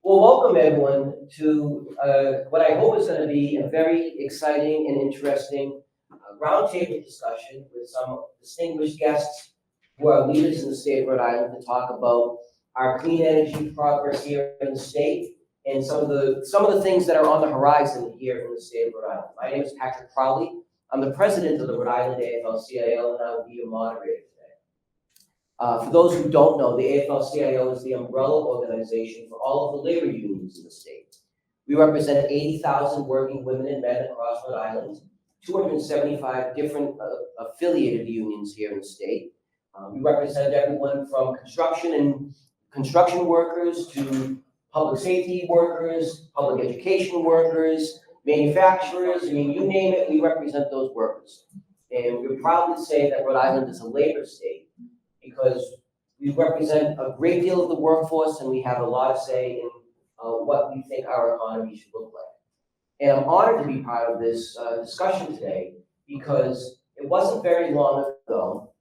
Well, welcome everyone to what I hope is going to be a very exciting and interesting roundtable discussion with some distinguished guests who are leaders in the state of Rhode Island to talk about our clean energy progress here in the state and some of the things that are on the horizon here in the state of Rhode Island. My name is Patrick Crowley. I'm the president of the Rhode Island AFL-CIO, and I will be your moderator today. For those who don't know, the AFL-CIO is the umbrella organization for all of the labor unions in the state. We represent 80,000 working women and men across Rhode Island, 275 different affiliated unions here in the state. We represent everyone from construction workers to public safety workers, public education workers, manufacturers. I mean, you name it, we represent those workers. And we're proud to say that Rhode Island is a labor state, because we represent a great deal of the workforce and we have a lot of say in what we think our economy should look like. And I'm honored to be part of this discussion today, because it wasn't very long ago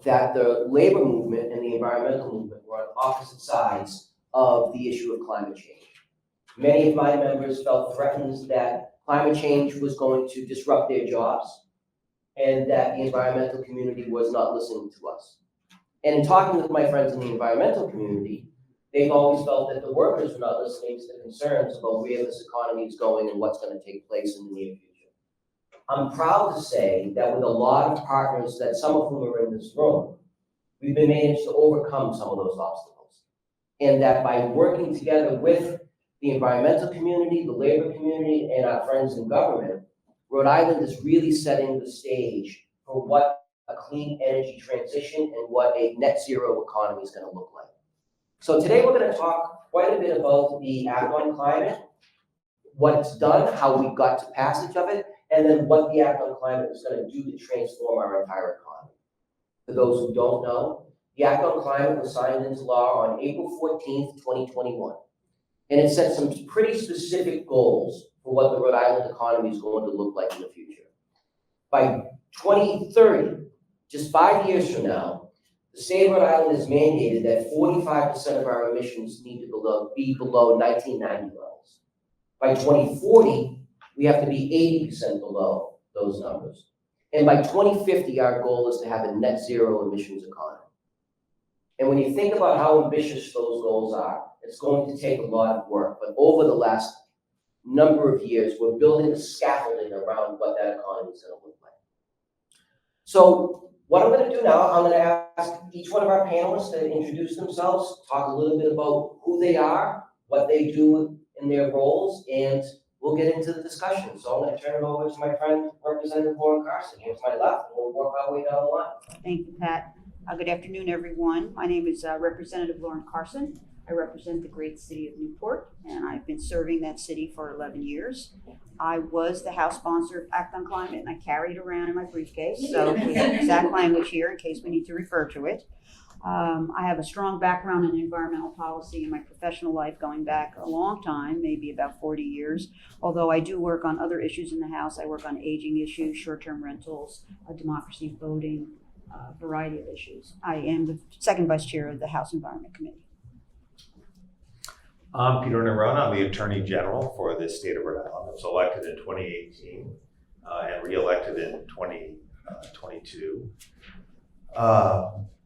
that the labor movement and the environmental movement were on opposite sides of the issue of climate change. Many of my members felt threatened that climate change was going to disrupt their jobs and that the environmental community was not listening to us. And in talking with my friends in the environmental community, they've always felt that the workers were not listening to the concerns about where this economy is going and what's going to take place in the near future. I'm proud to say that with a lot of partners, that some of whom are in this room, we've been managed to overcome some of those obstacles. And that by working together with the environmental community, the labor community, and our friends in government, Rhode Island is really setting the stage for what a clean energy transition and what a net zero economy is going to look like. So today we're going to talk quite a bit about the Act on Climate, what it's done, how we got to passage of it, and then what the Act on Climate is going to do to transform our entire economy. For those who don't know, the Act on Climate was signed into law on April 14th, 2021. And it set some pretty specific goals for what the Rhode Island economy is going to look like in the future. By 2030, just 5 years from now, the state of Rhode Island has mandated that 45% of our emissions need to be below 1990 levels. By 2040, we have to be 80% below those numbers. And by 2050, our goal is to have a net zero emissions economy. And when you think about how ambitious those goals are, it's going to take a lot of work. But over the last number of years, we're building a scaffolding around what that economy is going to look like. So what I'm going to do now, I'm going to ask each one of our panelists to introduce themselves, talk a little bit about who they are, what they do in their roles, and we'll get into the discussion. So I'm going to turn it over to my friend, Representative Carson, here to my left, and we'll work our way down the line. Thank you, Pat. Good afternoon, everyone. My name is Representative Lauren Carson. I represent the great city of Newport, and I've been serving that city for 11 years. I was the House sponsor of Act on Climate, and I carry it around in my briefcase, so we have exact language here in case we need to refer to it. I have a strong background in environmental policy in my professional life, going back a long time, maybe about 40 years. Although I do work on other issues in the House. I work on aging issues, short-term rentals, democracy, voting, a variety of issues. I am the second vice chair of the House Environment Committee. I'm Peter Neronha. I'm the Attorney General for the state of Rhode Island. I was elected in 2018 and re-elected in 2022.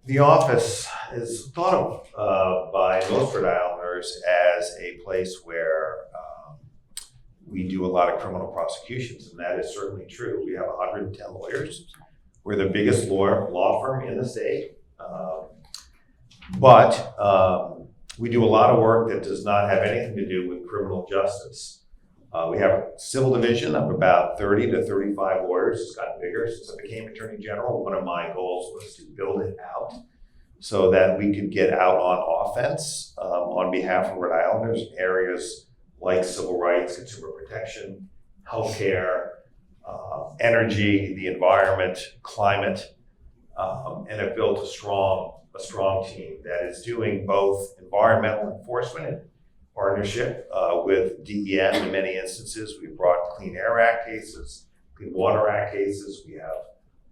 The office is thought of by most Rhode Islanders as a place where we do a lot of criminal prosecutions, and that is certainly true. We have 110 lawyers. We're the biggest law firm in the state, but we do a lot of work that does not have anything to do with criminal justice. We have a civil division of about 30 to 35 lawyers. It's gotten bigger since I became Attorney General. One of my goals was to build it out so that we could get out on offense on behalf of Rhode Islanders in areas like civil rights, consumer protection, healthcare, energy, the environment, climate, and have built a strong team that is doing both environmental enforcement in partnership with DEM in many instances. We've brought Clean Air Act cases, Clean Water Act cases. We have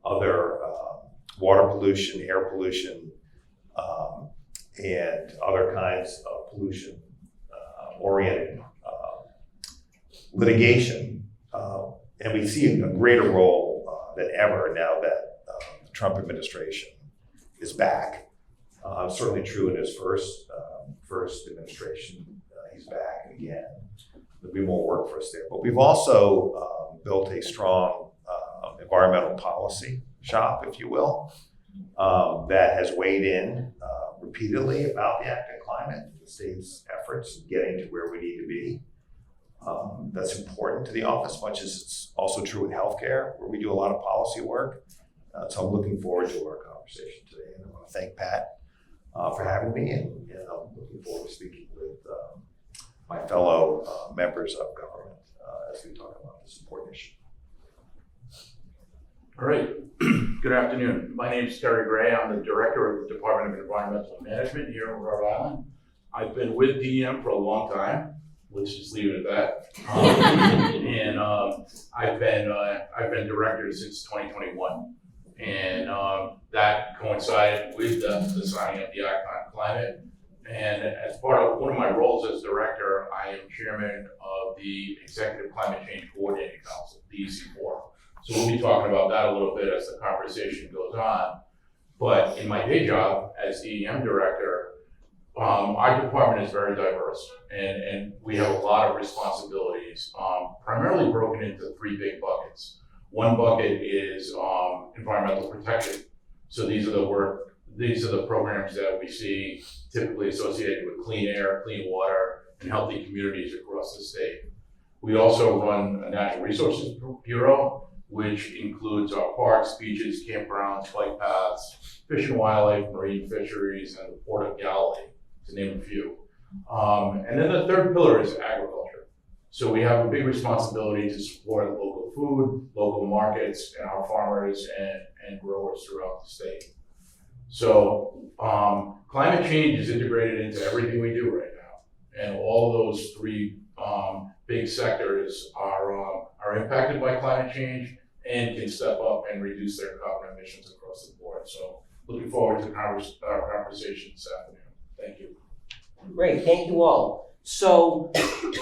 other water pollution, air pollution, and other kinds of pollution oriented litigation, and we see a greater role than ever now that the Trump administration is back. Certainly true in his first administration. He's back again. There'll be more work for us there. But we've also built a strong environmental policy shop, if you will, that has weighed in repeatedly about the act on climate, the state's efforts in getting to where we need to be. That's important to the office, much as it's also true with healthcare, where we do a lot of policy work. So I'm looking forward to our conversation today. And I want to thank Pat for having me, and I'm looking forward to speaking with my fellow members of government as we talk about this important issue. All right. Good afternoon. My name is Terry Gray. I'm the director of the Department of Environmental Management here in Rhode Island. I've been with DEM for a long time. Let's just leave it at that. And I've been director since 2021, and that coincided with the signing of the Act on Climate. And as part of one of my roles as director, I am chairman of the Executive Climate Change Coordinating Council, the EC4. So we'll be talking about that a little bit as the conversation goes on. But in my day job as DEM director, our department is very diverse, and we have a lot of responsibilities, primarily broken into three big buckets. One bucket is environmental protection. So these are the programs that we see typically associated with clean air, clean water, and healthy communities across the state. We also run a Natural Resources Bureau, which includes our parks, beaches, campgrounds, bike paths, fish and wildlife, marine fisheries, and the Port of Galilee, to name a few. And then the third pillar is agriculture. So we have a big responsibility to support local food, local markets, and our farmers and growers throughout the state. So climate change is integrated into everything we do right now. And all those three big sectors are impacted by climate change and can step up and reduce their carbon emissions across the board. So looking forward to our conversation this afternoon. Thank you. Great, thank you all. So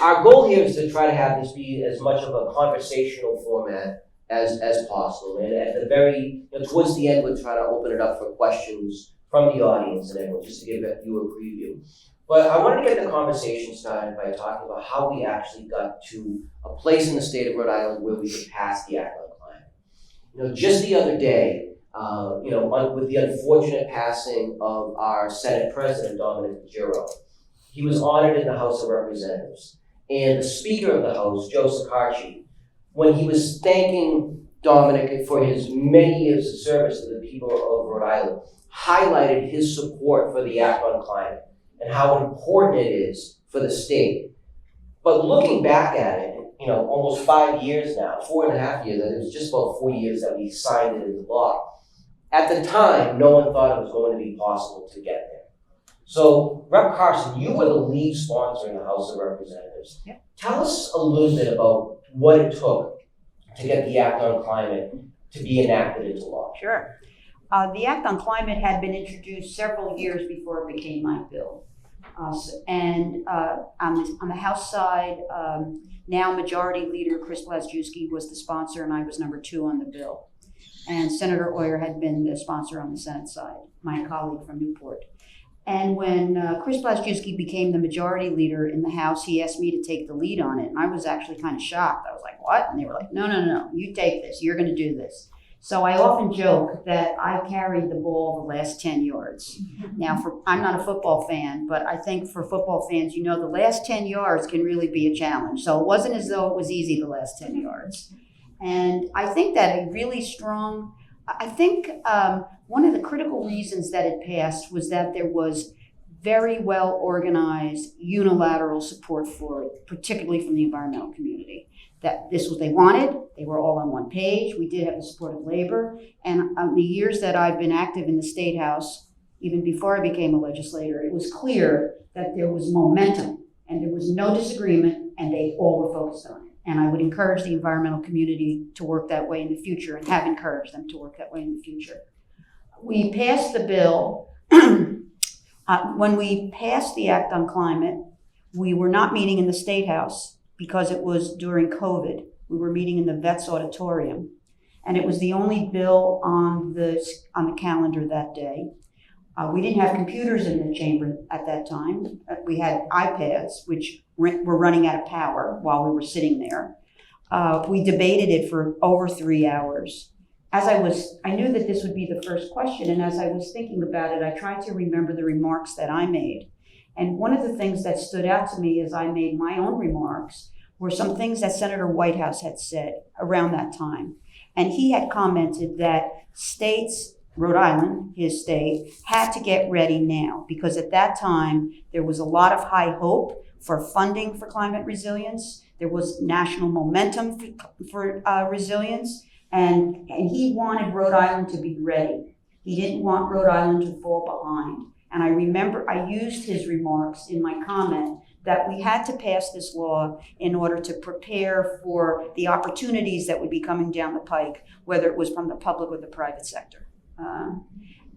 our goal here is to try to have this be as much of a conversational format as possible. And at the towards the end, we'll try to open it up for questions from the audience and everyone, just to give you a preview. But I wanted to get the conversation started by talking about how we actually got to a place in the state of Rhode Island where we could pass the Act on Climate. Just the other day, with the unfortunate passing of our Senate President, Dominic Giro, he was honored in the House of Representatives. And the Speaker of the House, Joe Sakarchi, when he was thanking Dominic for his many years of service to the people of Rhode Island, highlighted his support for the Act on Climate and how important it is for the state. But looking back at it, almost 5 years now, 4.5 years, and it was just about 4 years that we signed it into law. At the time, no one thought it was going to be possible to get there. So, Rep. Carson, you were the lead sponsor in the House of Representatives. Yep. Tell us a little bit about what it took to get the Act on Climate to be enacted into law. Sure. The Act on Climate had been introduced several years before it became my bill. On the House side, now Majority Leader Chris Blazewski was the sponsor, and I was number 2 on the bill. And Senator Oyer had been the sponsor on the Senate side, my colleague from Newport. And when Chris Blazewski became the Majority Leader in the House, he asked me to take the lead on it. And I was actually kind of shocked. I was like, what? And they were like, no, you take this. You're going to do this. So I often joke that I carried the ball the last 10 yards. Now, I'm not a football fan, but I think for football fans, the last 10 yards can really be a challenge. So it wasn't as though it was easy the last 10 yards. And I think that one of the critical reasons that it passed was that there was very well organized unilateral support for it, particularly from the environmental community. That this was what they wanted. They were all on one page. We did have the support of labor. And the years that I've been active in the State House, even before I became a legislator, it was clear that there was momentum and there was no disagreement, and they all were focused on it. And I would encourage the environmental community to work that way in the future, and have encouraged them to work that way in the future. We passed the bill. When we passed the Act on Climate, We were not meeting in the State House because it was during COVID. We were meeting in the Vets Auditorium. And it was the only bill on the calendar that day. We didn't have computers in the chamber at that time. We had iPads, which were running out of power while we were sitting there. We debated it for over 3 hours. I knew that this would be the first question, and as I was thinking about it, I tried to remember the remarks that I made. And one of the things that stood out to me as I made my own remarks were some things that Senator Whitehouse had said around that time. And he had commented that states, Rhode Island, his state, had to get ready now because at that time there was a lot of high hope for funding for climate resilience. There was national momentum for resilience, and he wanted Rhode Island to be ready. He didn't want Rhode Island to fall behind. And I remember I used his remarks in my comment that we had to pass this law in order to prepare for the opportunities that would be coming down the pike, whether it was from the public or the private sector.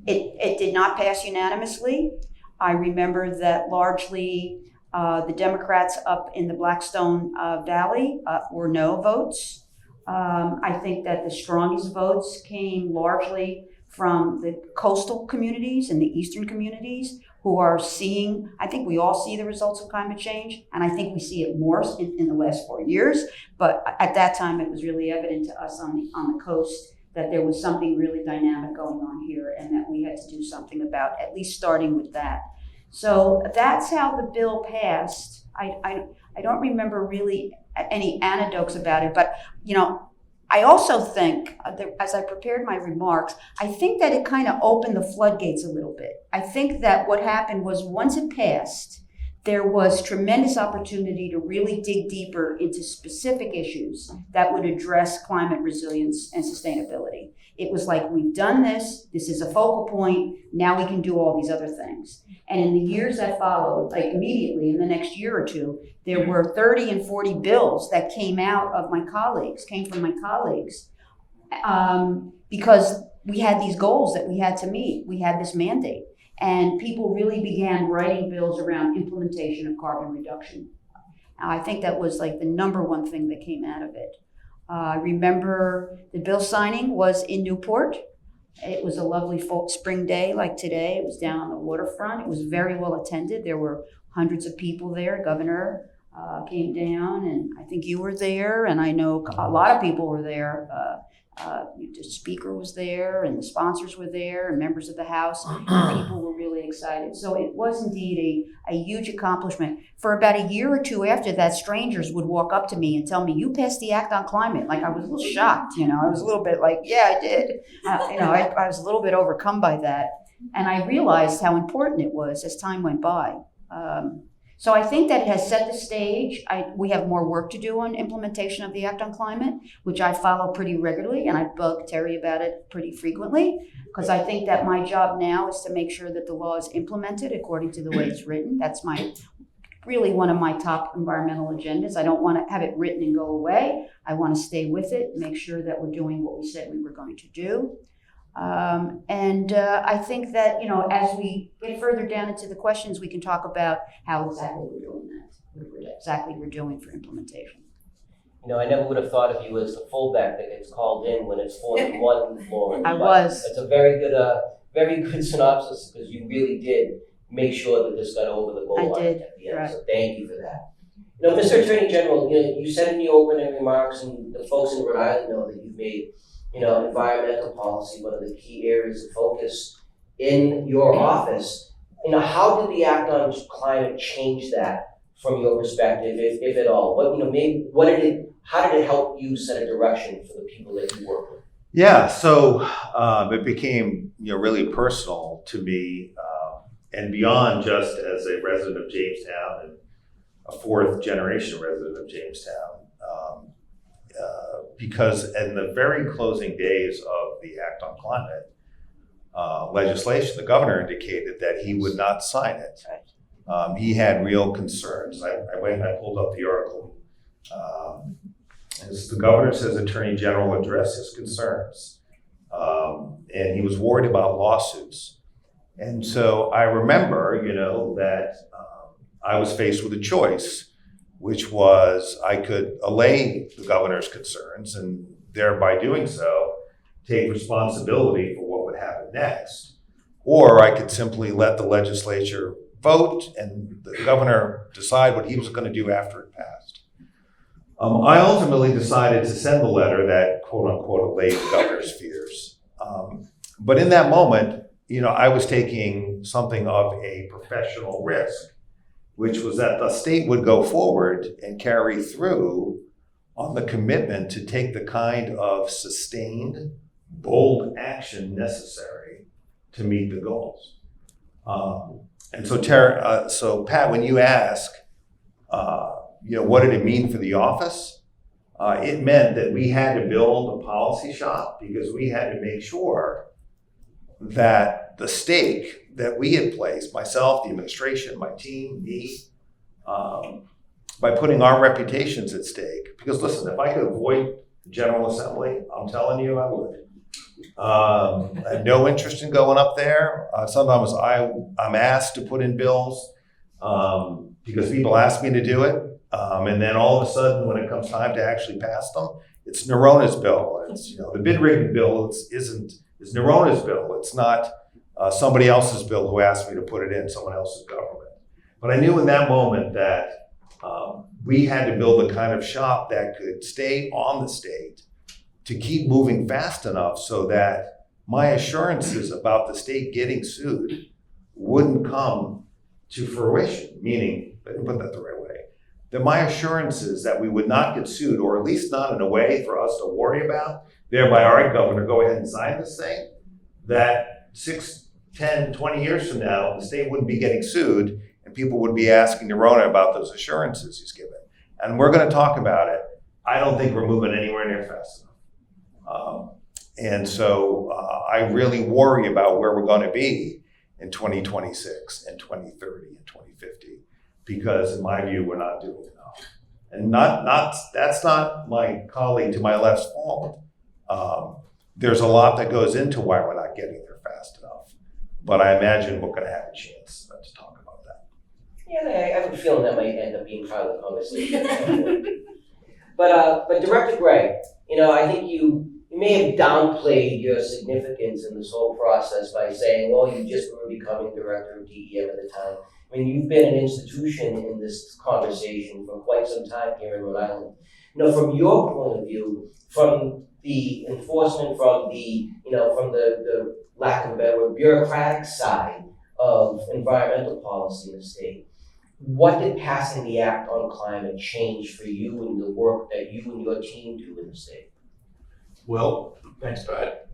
It did not pass unanimously. I remember that largely the Democrats up in the Blackstone Valley were no votes. I think that the strongest votes came largely from the coastal communities and the eastern communities who are seeing, I think we all see the results of climate change, and I think we see it more in the last 4 years, but at that time it was really evident to us on the coast that there was something really dynamic going on here and that we had to do something about at least starting with that. So that's how the bill passed. I don't remember really any anecdotes about it, but I also think, as I prepared my remarks, I think that it kind of opened the floodgates a little bit. I think that what happened was once it passed, there was tremendous opportunity to really dig deeper into specific issues that would address climate resilience and sustainability. It was like, we've done this is a focal point, now we can do all these other things. And in the years that followed, like immediately in the next year or two, there were 30 and 40 bills that came from my colleagues, because we had these goals that we had to meet. We had this mandate. And people really began writing bills around implementation of carbon reduction. I think that was like the number one thing that came out of it. I remember the bill signing was in Newport. It was a lovely spring day like today. It was down on the waterfront. It was very well attended. There were hundreds of people there. Governor came down, and I think you were there, and I know a lot of people were there. The speaker was there, and the sponsors were there, and members of the House. People were really excited. So it was indeed a huge accomplishment. For about a year or two after that, strangers would walk up to me and tell me, "You passed the Act on Climate." Like, I was a little shocked, I was a little bit like, yeah, I did. I was a little bit overcome by that. And I realized how important it was as time went by. So I think that it has set the stage. We have more work to do on implementation of the Act on Climate, which I follow pretty regularly, and I bug Terry about it pretty frequently, because I think that my job now is to make sure that the law is implemented according to the way it's written. That's really one of my top environmental agendas. I don't want to have it written and go away. I want to stay with it, make sure that we're doing what we said we were going to do. I think that, as we get further down into the questions, we can talk about how exactly we're doing that, what exactly we're doing for implementation. I never would have thought of you as the fullback that gets called in when it's 4-1, Lauren. I was. It's a very good synopsis, because you really did make sure that this got over the goal line at the end. Right. So thank you for that. Mr. Attorney General, you said in your opening remarks, and the folks in Rhode Island know that you've made environmental policy one of the key areas of focus in your office. How did the Act on Climate change that from your perspective, if at all? How did it help you set a direction for the people that you work with? Yeah, so it became really personal to me, and beyond just as a resident of Jamestown and a fourth generation resident of Jamestown. Because in the very closing days of the Act on Climate legislation, the governor indicated that he would not sign it. He had real concerns. I went and I pulled up the article. As the governor says, Attorney General addressed his concerns. And he was worried about lawsuits. And so I remember, that I was faced with a choice, which was I could allay the governor's concerns and thereby doing so, take responsibility for what would happen next. Or I could simply let the legislature vote and the governor decide what he was going to do after it passed. I ultimately decided to send the letter that quote unquote allayed the governor's fears. But in that moment, I was taking something of a professional risk, which was that the state would go forward and carry through on the commitment to take the kind of sustained, bold action necessary to meet the goals. And so Pat, when you ask, what did it mean for the office? It meant that we had to build a policy shop because we had to make sure that the stake that we had placed, myself, the administration, my team, me, by putting our reputations at stake. Because listen, if I could avoid the General Assembly, I'm telling you, I would. I had no interest in going up there. Sometimes I'm asked to put in bills because people ask me to do it. And then all of a sudden, when it comes time to actually pass them, it's Neronha's bill. It's the bid rigging bill. It's Neronha's bill. It's not somebody else's bill who asked me to put it in, someone else's government. But I knew in that moment that we had to build the kind of shop that could stay on the state to keep moving fast enough so that my assurances about the state getting sued wouldn't come to fruition. Meaning, let me put that the right way, that my assurances that we would not get sued, or at least not in a way for us to worry about, thereby, all right, governor, go ahead and sign this thing, that 6, 10, 20 years from now, the state wouldn't be getting sued and people would be asking Neronha about those assurances he's given. And we're going to talk about it. I don't think we're moving anywhere near fast enough. And so I really worry about where we're going to be in 2026 and 2030 and 2050, because in my view, we're not doing enough. And that's not my colleague to my left's fault. There's a lot that goes into why we're not getting there fast enough. But I imagine we're going to have a chance to talk about that. Yeah, I have a feeling that might end up being part of the conversation. But Director Gray, I think you may have downplayed your significance in this whole process by saying, well, you just were becoming director of DEM at the time. I mean, you've been an institution in this conversation for quite some time here in Rhode Island. From your point of view, from the enforcement, from the lack of a better word, bureaucratic side of environmental policy in the state, what did passing the Act on Climate change for you and the work that you and your team do in the state? Well, thanks, Pat.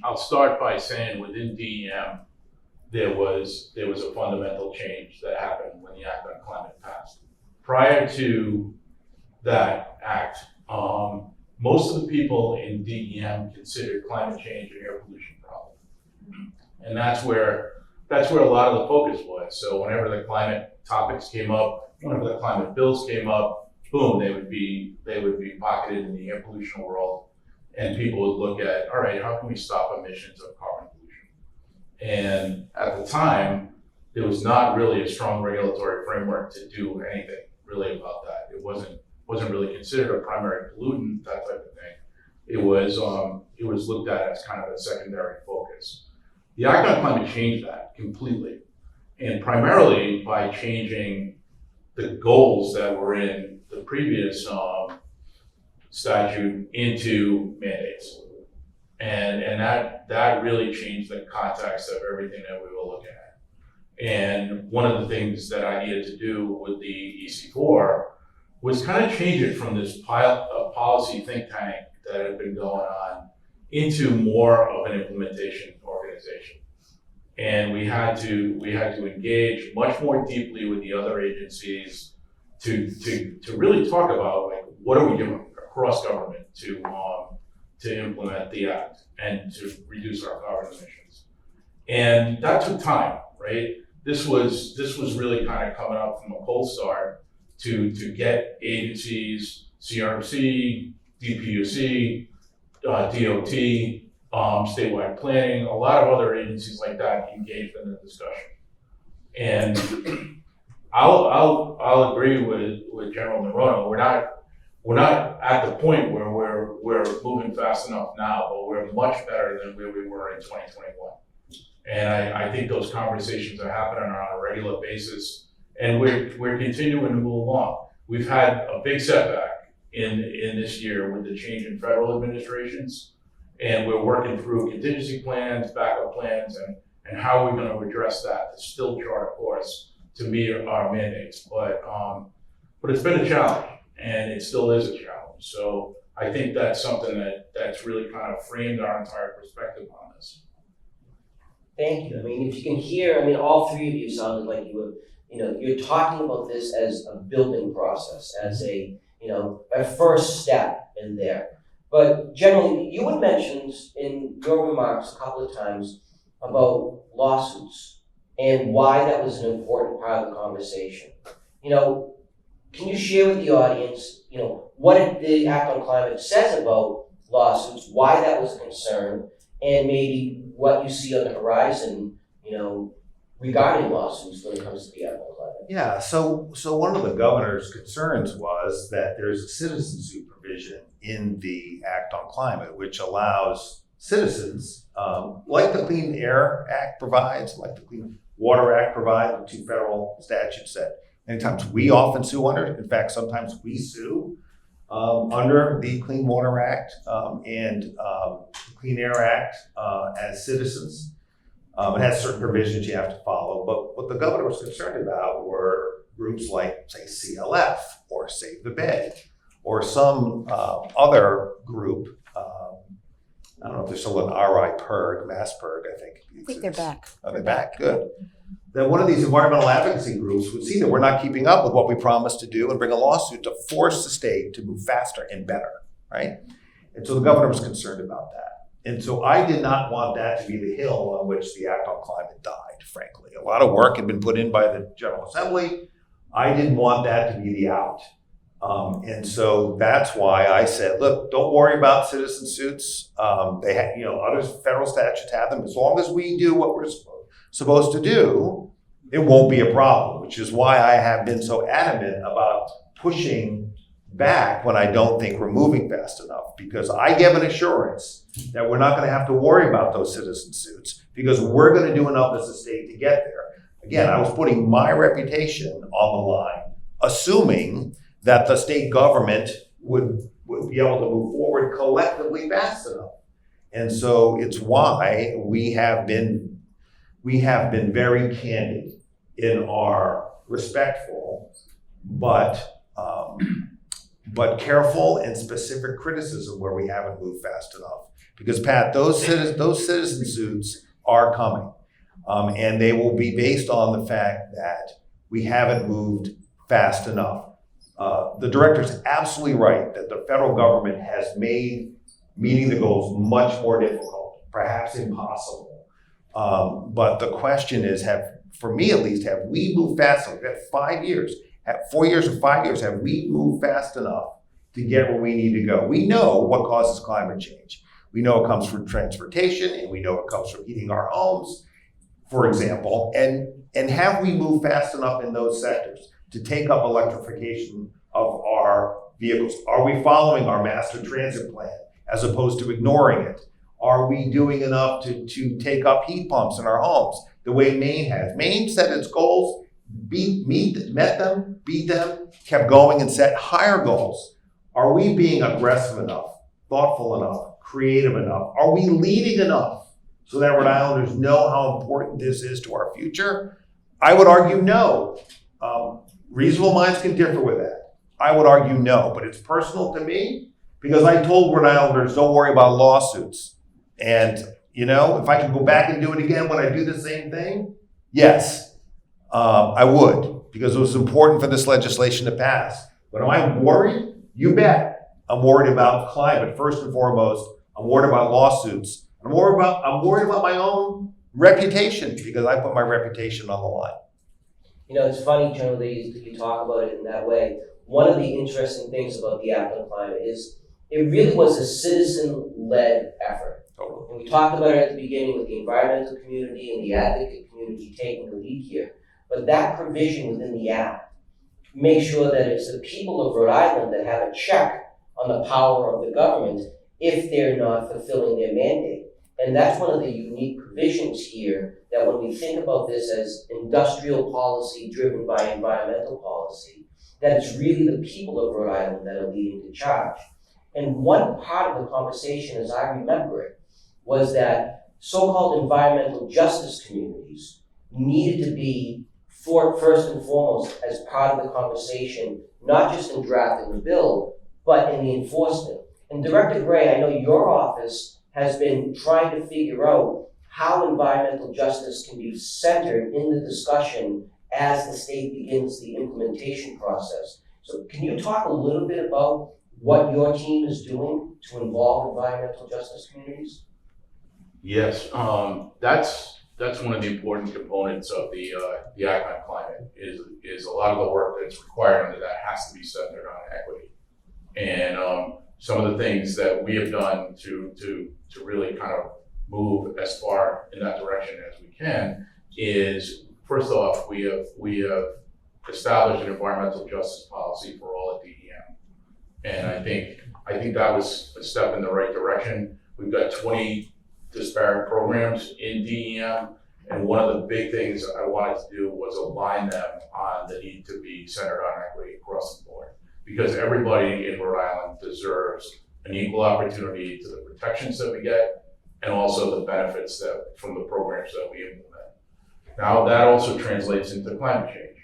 I'll start by saying within DEM, there was a fundamental change that happened when the Act on Climate passed. Prior to that act, most of the people in DEM considered climate change an air pollution problem. And that's where a lot of the focus was. So whenever the climate topics came up, whenever the climate bills came up, boom, they would be pocketed in the air pollution world. And people would look at, all right, how can we stop emissions of carbon pollution? And at the time, there was not really a strong regulatory framework to do anything really about that. It wasn't really considered a primary pollutant, that type of thing. It was looked at as kind of a secondary focus. The Act on Climate changed that completely, and primarily by changing the goals that were in the previous statute into mandates. And that really changed the context of everything that we were looking at. And one of the things that I needed to do with the EC4 was kind of change it from this policy think tank that had been going on into more of an implementation organization. And we had to engage much more deeply with the other agencies to really talk about, like, what are we doing across government to implement the act and to reduce our carbon emissions. And that took time, right? This was really kind of coming up from a cold start to get agencies, CRC, DPUC, DOT, statewide planning, a lot of other agencies like that engaged in the discussion. And I'll agree with General Neronha. We're not at the point where we're moving fast enough now, but we're much better than where we were in 2021. And I think those conversations are happening on a regular basis, and we're continuing to move along. We've had a big setback in this year with the change in federal administrations, and we're working through contingency plans, backup plans, and how we're going to address that to still chart a course to meet our mandates. But it's been a challenge, and it still is a challenge. So I think that's something that's really kind of framed our entire perspective on this. Thank you. I mean, if you can hear, I mean, all three of you sounded like you were, you're talking about this as a building process, as a first step in there. But generally, you had mentioned in your remarks a couple of times about lawsuits and why that was an important part of the conversation. Can you share with the audience, what the Act on Climate says about lawsuits, why that was a concern, and maybe what you see on the horizon, regarding lawsuits when it comes to the Act on Climate? Yeah, so one of the governor's concerns was that there's a citizen suit provision in the Act on Climate, which allows citizens, like the Clean Air Act provides, like the Clean Water Act provides, the two federal statutes that many times we often sue under. In fact, sometimes we sue under the Clean Water Act and the Clean Air Act as citizens. It has certain provisions you have to follow, but what the governor was concerned about were groups like, say, CLF or Save the Bay or some other group. I don't know if there's still an RI PIRG, Mass PIRG, I think. I think they're back. Oh, they're back, good. That one of these environmental advocacy groups would see that we're not keeping up with what we promised to do and bring a lawsuit to force the state to move faster and better, right? And so the governor was concerned about that. And so I did not want that to be the hill on which the Act on Climate died, frankly. A lot of work had been put in by the General Assembly. I didn't want that to be the out. And so that's why I said, look, don't worry about citizen suits. They have, other federal statutes have them. As long as we do what we're supposed to do, it won't be a problem, which is why I have been so adamant about pushing back when I don't think we're moving fast enough, because I give an assurance that we're not going to have to worry about those citizen suits because we're going to do enough as a state to get there. Again, I was putting my reputation on the line, assuming that the state government would be able to move forward collectively fast enough. And so it's why we have been very candid in our respectful but careful and specific criticism where we haven't moved fast enough. Because Pat, those citizen suits are coming, and they will be based on the fact that we haven't moved fast enough. The director's absolutely right that the federal government has made meeting the goals much more difficult, perhaps impossible. But the question is, for me at least, have we moved fast enough? We've had 5 years, 4 years or 5 years, have we moved fast enough to get where we need to go? We know what causes climate change. We know it comes from transportation, and we know it comes from heating our homes, for example. And have we moved fast enough in those sectors to take up electrification of our vehicles? Are we following our master transit plan as opposed to ignoring it? Are we doing enough to take up heat pumps in our homes the way Maine has? Maine set its goals, met them, beat them, kept going and set higher goals. Are we being aggressive enough, thoughtful enough, creative enough? Are we leading enough so that Rhode Islanders know how important this is to our future? I would argue no. Reasonable minds can differ with that. I would argue no, but it's personal to me because I told Rhode Islanders, don't worry about lawsuits. And, if I could go back and do it again, would I do the same thing? Yes, I would, because it was important for this legislation to pass. But am I worried? You bet. I'm worried about climate, first and foremost. I'm worried about lawsuits. I'm worried about my own reputation because I put my reputation on the line. It's funny, generally, that you talk about it in that way. One of the interesting things about the Act on Climate is it really was a citizen-led effort. Totally. And we talked about it at the beginning with the environmental community and the advocate community taking the lead here. but that provision within the act makes sure that it's the people of Rhode Island that have a check on the power of the government if they're not fulfilling their mandate. And that's one of the unique provisions here, that when we think about this as industrial policy driven by environmental policy, that it's really the people of Rhode Island that are leading the charge. And one part of the conversation, as I remember it, was that so-called environmental justice communities needed to be first and foremost as part of the conversation, not just in drafting the bill, but in the enforcement. And Director Gray, I know your office has been trying to figure out how environmental justice can be centered in the discussion as the state begins the implementation process. So can you talk a little bit about what your team is doing to involve environmental justice communities? Yes, that's one of the important components of the Act on Climate is a lot of the work that's required under that has to be centered on equity. And some of the things that we have done to really kind of move as far in that direction as we can is, first off, we have established an environmental justice policy for all at DEM. And I think that was a step in the right direction. We've got 20 disparate programs in DEM, and one of the big things I wanted to do was align them on the need to be centered on equity across the board, because everybody in Rhode Island deserves an equal opportunity to the protections that we get and also the benefits that from the programs that we implement. Now that also translates into climate change,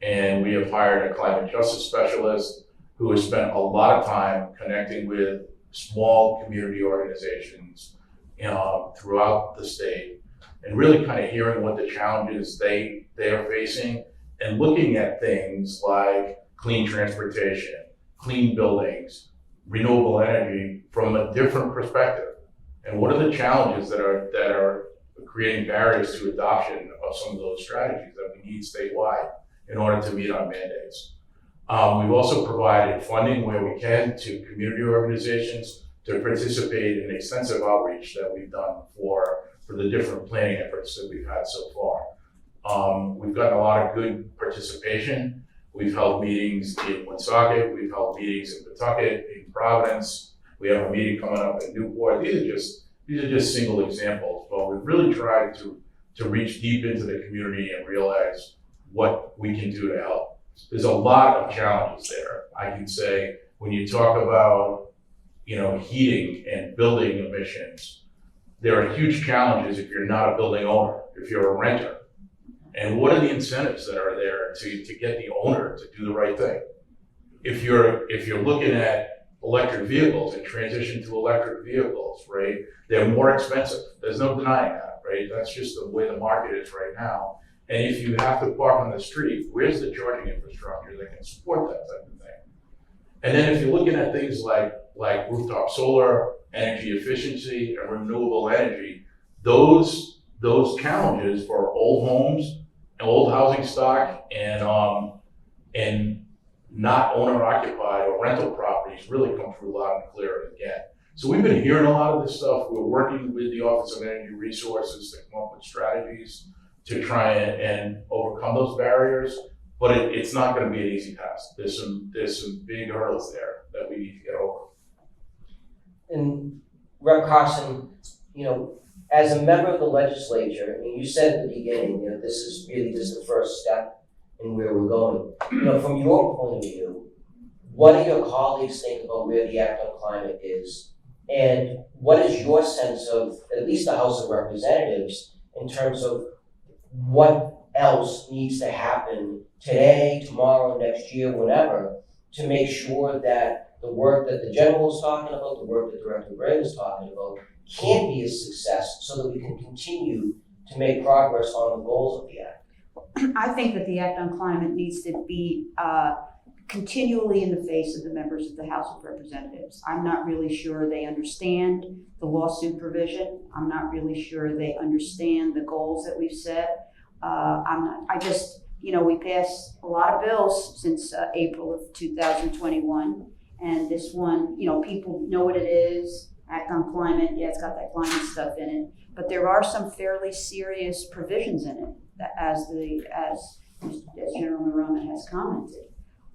and we have hired a climate justice specialist who has spent a lot of time connecting with small community organizations throughout the state, and really kind of hearing what the challenges they are facing, and looking at things like clean transportation, clean buildings, renewable energy from a different perspective. And what are the challenges that are creating barriers to adoption of some of those strategies that we need statewide in order to meet our mandates. We've also provided funding where we can to community organizations to participate in extensive outreach that we've done for the different planning efforts that we've had so far. We've gotten a lot of good participation. We've held meetings in Woonsocket, we've held meetings in Pawtucket, in Providence. We have a meeting coming up in Newport. These are just single examples, but we've really tried to reach deep into the community and realize what we can do to help. There's a lot of challenges there. I can say when you talk about heating and building emissions, there are huge challenges if you're not a building owner, if you're a renter. And what are the incentives that are there to get the owner to do the right thing? If you're looking at electric vehicles and transition to electric vehicles, right, they're more expensive. There's no denying that, right? That's just the way the market is right now. And if you have to park on the street, where's the charging infrastructure that can support that type of thing? And then if you're looking at things like rooftop solar, energy efficiency, and renewable energy, those challenges for old homes and old housing stock and not owner occupied or rental properties really come through loud and clear again. So we've been hearing a lot of this stuff. We're working with the Office of Energy Resources to come up with strategies to try and overcome those barriers, but it's not going to be an easy task. There's some big hurdles there that we need to get over. And Rep. Carson, as a member of the legislature, you said at the beginning, this is really just the first step in where we're going. From your point of view, what do your colleagues think about where the Act on Climate is? And what is your sense of, at least the House of Representatives, in terms of what else needs to happen today, tomorrow, next year, whenever, to make sure that the work that the General was talking about, the work that Director Gray was talking about, can be a success so that we can continue to make progress on the goals of the Act? I think that the Act on Climate needs to be continually in the face of the members of the House of Representatives. I'm not really sure they understand the lawsuit provision. I'm not really sure they understand the goals that we've set. We passed a lot of bills since April of 2021. And this one, people know what it is, Act on Climate, yeah, it's got that climate stuff in it. But there are some fairly serious provisions in it, as as General Neronha has commented.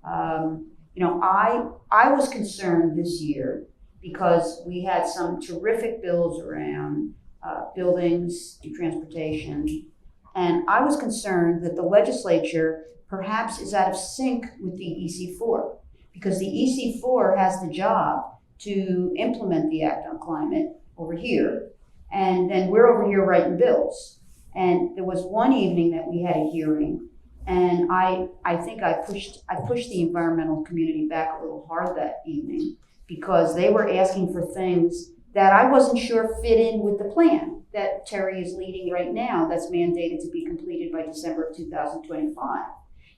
I was concerned this year because we had some terrific bills around buildings and transportation. And I was concerned that the legislature perhaps is out of sync with the EC4, because the EC4 has the job to implement the Act on Climate over here, and then we're over here writing bills. And there was one evening that we had a hearing, and I think I pushed the environmental community back a little hard that evening, because they were asking for things that I wasn't sure fit in with the plan that Terry is leading right now, that's mandated to be completed by December of 2025.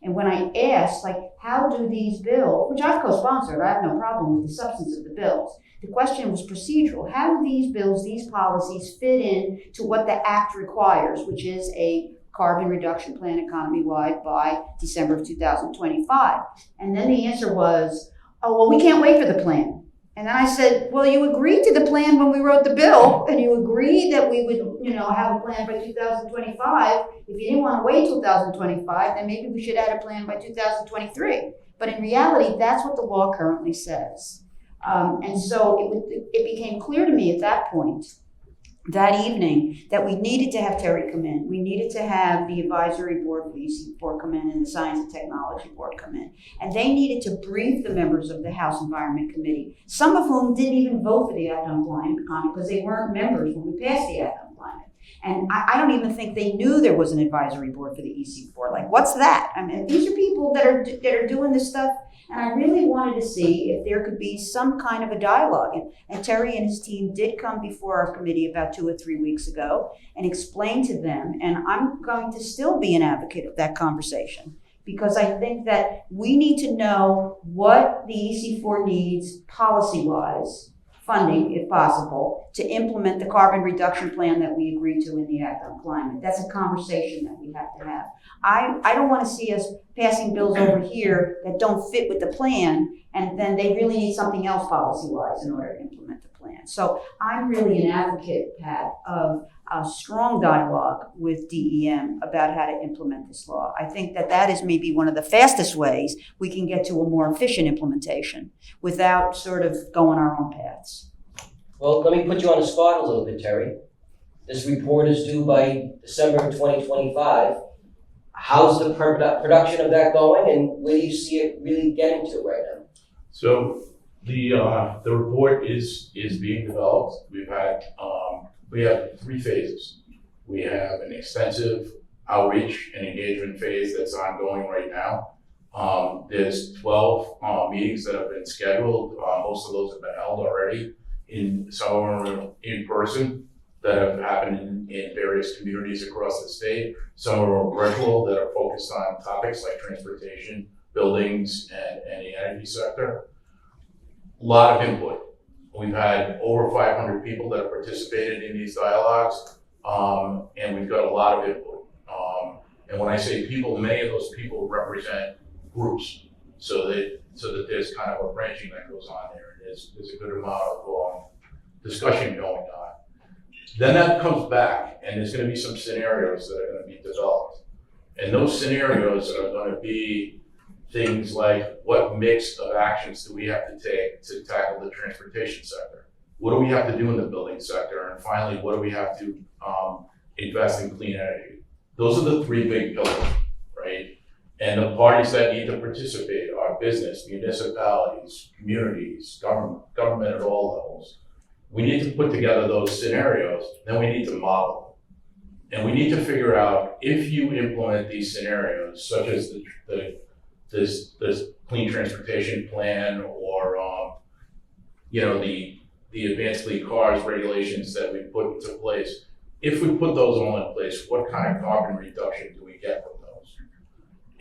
And when I asked, how do these bills, which I've co-sponsored, I have no problem with the substance of the bills. The question was procedural. How do these bills, these policies fit in to what the Act requires, which is a carbon reduction plan economy-wide by December of 2025? And then the answer was, oh, well, we can't wait for the plan. And then I said, well, you agreed to the plan when we wrote the bill, and you agreed that we would, have a plan by 2025. If you didn't want to wait till 2025, then maybe we should add a plan by 2023. But in reality, that's what the law currently says. And so it became clear to me at that point, that evening, that we needed to have Terry come in. We needed to have the advisory board for the EC4 come in and the Science and Technology Board come in. And they needed to brief the members of the House Environment Committee, some of whom didn't even vote for the Act on Climate because they weren't members when we passed the Act on Climate. And I don't even think they knew there was an advisory board for the EC4. What's that? I mean, these are people that are doing this stuff. And I really wanted to see if there could be some kind of a dialogue. And Terry and his team did come before our committee about 2 or 3 weeks ago and explain to them. And I'm going to still be an advocate of that conversation, because I think that we need to know what the EC4 needs policy-wise, funding, if possible, to implement the carbon reduction plan that we agreed to in the Act on Climate. That's a conversation that we have to have. I don't want to see us passing bills over here that don't fit with the plan, and then they really need something else policy-wise in order to implement the plan. So I'm really an advocate, Pat, of a strong dialogue with DEM about how to implement this law. I think that is maybe one of the fastest ways we can get to a more efficient implementation without sort of going our own paths. Well, let me put you on the spot a little bit, Terry. This report is due by December of 2025. How's the production of that going, and where do you see it really getting to right now? So the report is being developed. We have 3 phases. We have an extensive outreach and engagement phase that's ongoing right now. There's 12 meetings that have been scheduled. Most of those have been held already. Some of them in person that have happened in various communities across the state. Some are virtual that are focused on topics like transportation, buildings, and the energy sector. A lot of input. We've had over 500 people that have participated in these dialogues, and we've got a lot of input. And when I say people, many of those people represent groups, so that there's kind of a branching that goes on there. There's a good amount of discussion going on. Then that comes back, and there's going to be some scenarios that are going to be developed. And those scenarios are going to be things like, what mix of actions do we have to take to tackle the transportation sector? What do we have to do in the building sector? And finally, what do we have to invest in clean energy? Those are the 3 big pillars, right? And the parties that need to participate are business, municipalities, communities, government at all levels. We need to put together those scenarios, then we need to model them. And we need to figure out, if you implement these scenarios, such as this clean transportation plan, or the advanced clean cars regulations that we put into place, if we put those all in place, what kind of carbon reduction do we get from those?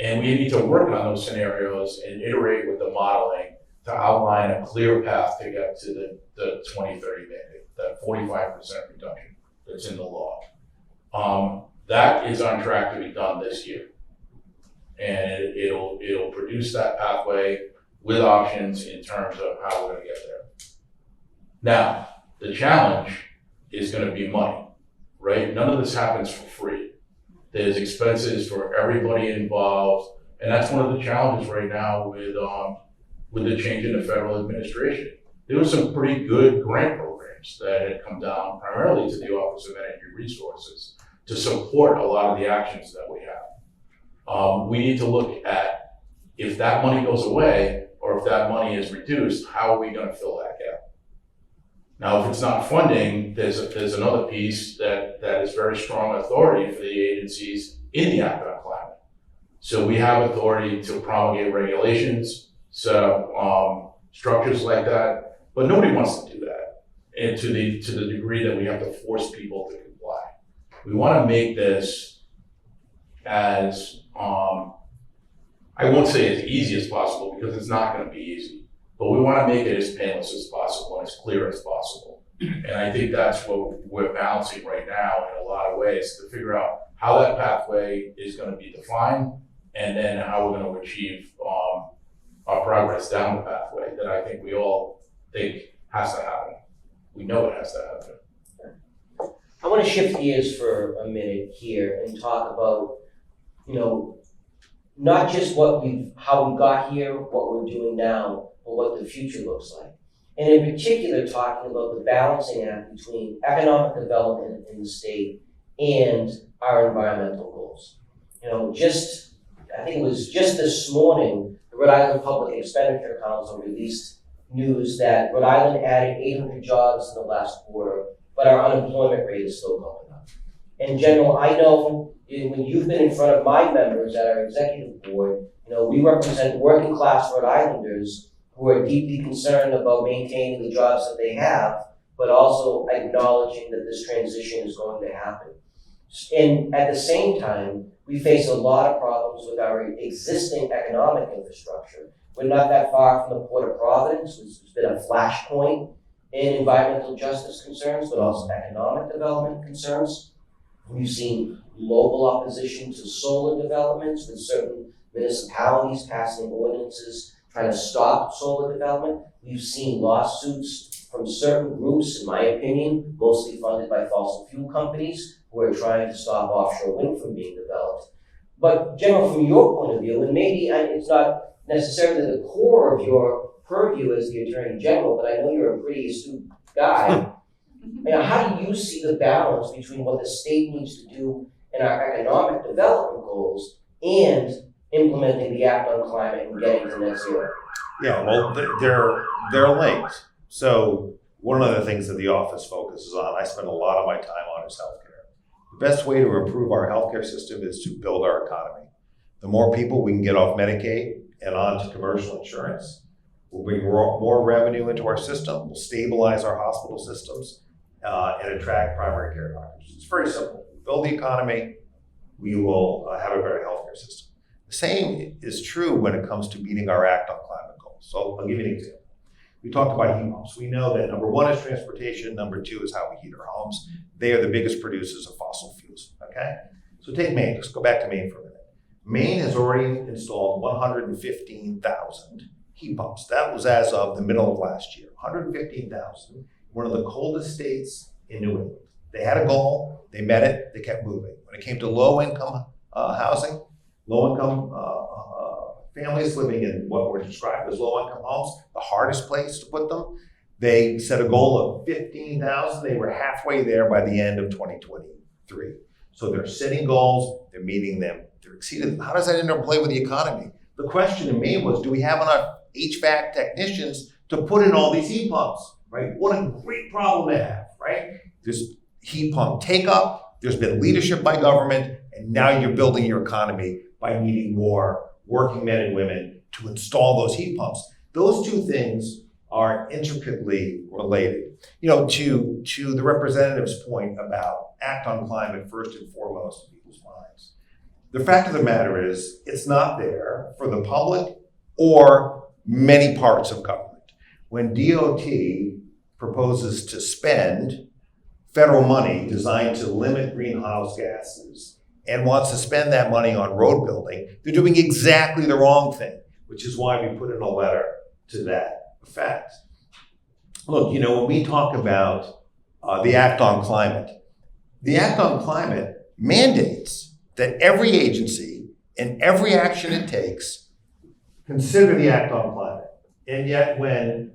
And we need to work on those scenarios and iterate with the modeling to outline a clear path to get to the 2030 mandate, that 45% reduction that's in the law. That is on track to be done this year. And it'll produce that pathway with options in terms of how we're gonna get there. Now, the challenge is gonna be money, right? None of this happens for free. There's expenses for everybody involved, and that's one of the challenges right now with the change in the federal administration. There were some pretty good grant programs that had come down primarily to the Office of Energy Resources to support a lot of the actions that we have. We need to look at if that money goes away or if that money is reduced, how are we going to fill that gap? Now, if it's not funding, there's another piece that is very strong authority for the agencies in the Act on Climate. So we have authority to promulgate regulations, set up structures like that, but nobody wants to do that, and to the degree that we have to force people to comply. We want to make this as I won't say as easy as possible because it's not going to be easy, but we want to make it as painless as possible and as clear as possible. And I think that's what we're balancing right now in a lot of ways to figure out how that pathway is going to be defined and then how we're going to achieve our progress down the pathway that I think we all think has to happen. We know it has to happen. I want to shift gears for a minute here and talk about, not just how we got here, what we're doing now, but what the future looks like. And in particular, talking about the balancing act between economic development in the state and our environmental goals. I think it was just this morning, the Rhode Island Public Expenditure Council released news that Rhode Island added 800 jobs in the last quarter, but our unemployment rate is still going up. And General, I know when you've been in front of my members at our executive board, we represent working class Rhode Islanders who are deeply concerned about maintaining the jobs that they have, but also acknowledging that this transition is going to happen. And at the same time, we face a lot of problems with our existing economic infrastructure. We're not that far from the Port of Providence, which has been a flashpoint in environmental justice concerns, but also economic development concerns. We've seen local opposition to solar developments with certain municipalities passing ordinances trying to stop solar development. We've seen lawsuits from certain groups, in my opinion, mostly funded by fossil fuel companies, who are trying to stop offshore wind from being developed. But General, from your point of view, and maybe it's not necessarily the core of your purview as the Attorney General, but I know you're a pretty astute guy. How do you see the balance between what the state needs to do in our economic development goals and implementing the Act on Climate and getting to net zero? Yeah, well, they're linked. So one of the things that the office focuses on, I spend a lot of my time on, is healthcare. The best way to improve our healthcare system is to build our economy. The more people we can get off Medicaid and onto commercial insurance, we'll bring more revenue into our system, we'll stabilize our hospital systems, and attract primary care doctors. It's very simple. Build the economy, we will have a better healthcare system. The same is true when it comes to meeting our Act on Climate goals. So I'll give you an example. We talked about heat pumps. We know that number one is transportation, number two is how we heat our homes. They are the biggest producers of fossil fuels, okay? So take Maine, let's go back to Maine for a minute. Maine has already installed 115,000 heat pumps. That was as of the middle of last year, 115,000, one of the coldest states in New England. They had a goal, they met it, they kept moving. When it came to low-income housing, low-income families living in what were described as low-income homes, the hardest place to put them, they set a goal of 15,000. They were halfway there by the end of 2023. So they're setting goals, they're meeting them, they're exceeding them. How does that interplay with the economy? The question to me was, do we have enough HVAC technicians to put in all these heat pumps, right? What a great problem to have, right? There's heat pump take up, there's been leadership by government, and now you're building your economy by needing more working men and women to install those heat pumps. Those two things are intricately related. To the representative's point about Act on Climate first and foremost in people's minds. The fact of the matter is, it's not there for the public or many parts of government. When DOT proposes to spend federal money designed to limit greenhouse gases and wants to spend that money on road building, they're doing exactly the wrong thing, which is why we put in a letter to that effect. Look, when we talk about the Act on Climate mandates that every agency and every action it takes consider the Act on Climate. And yet when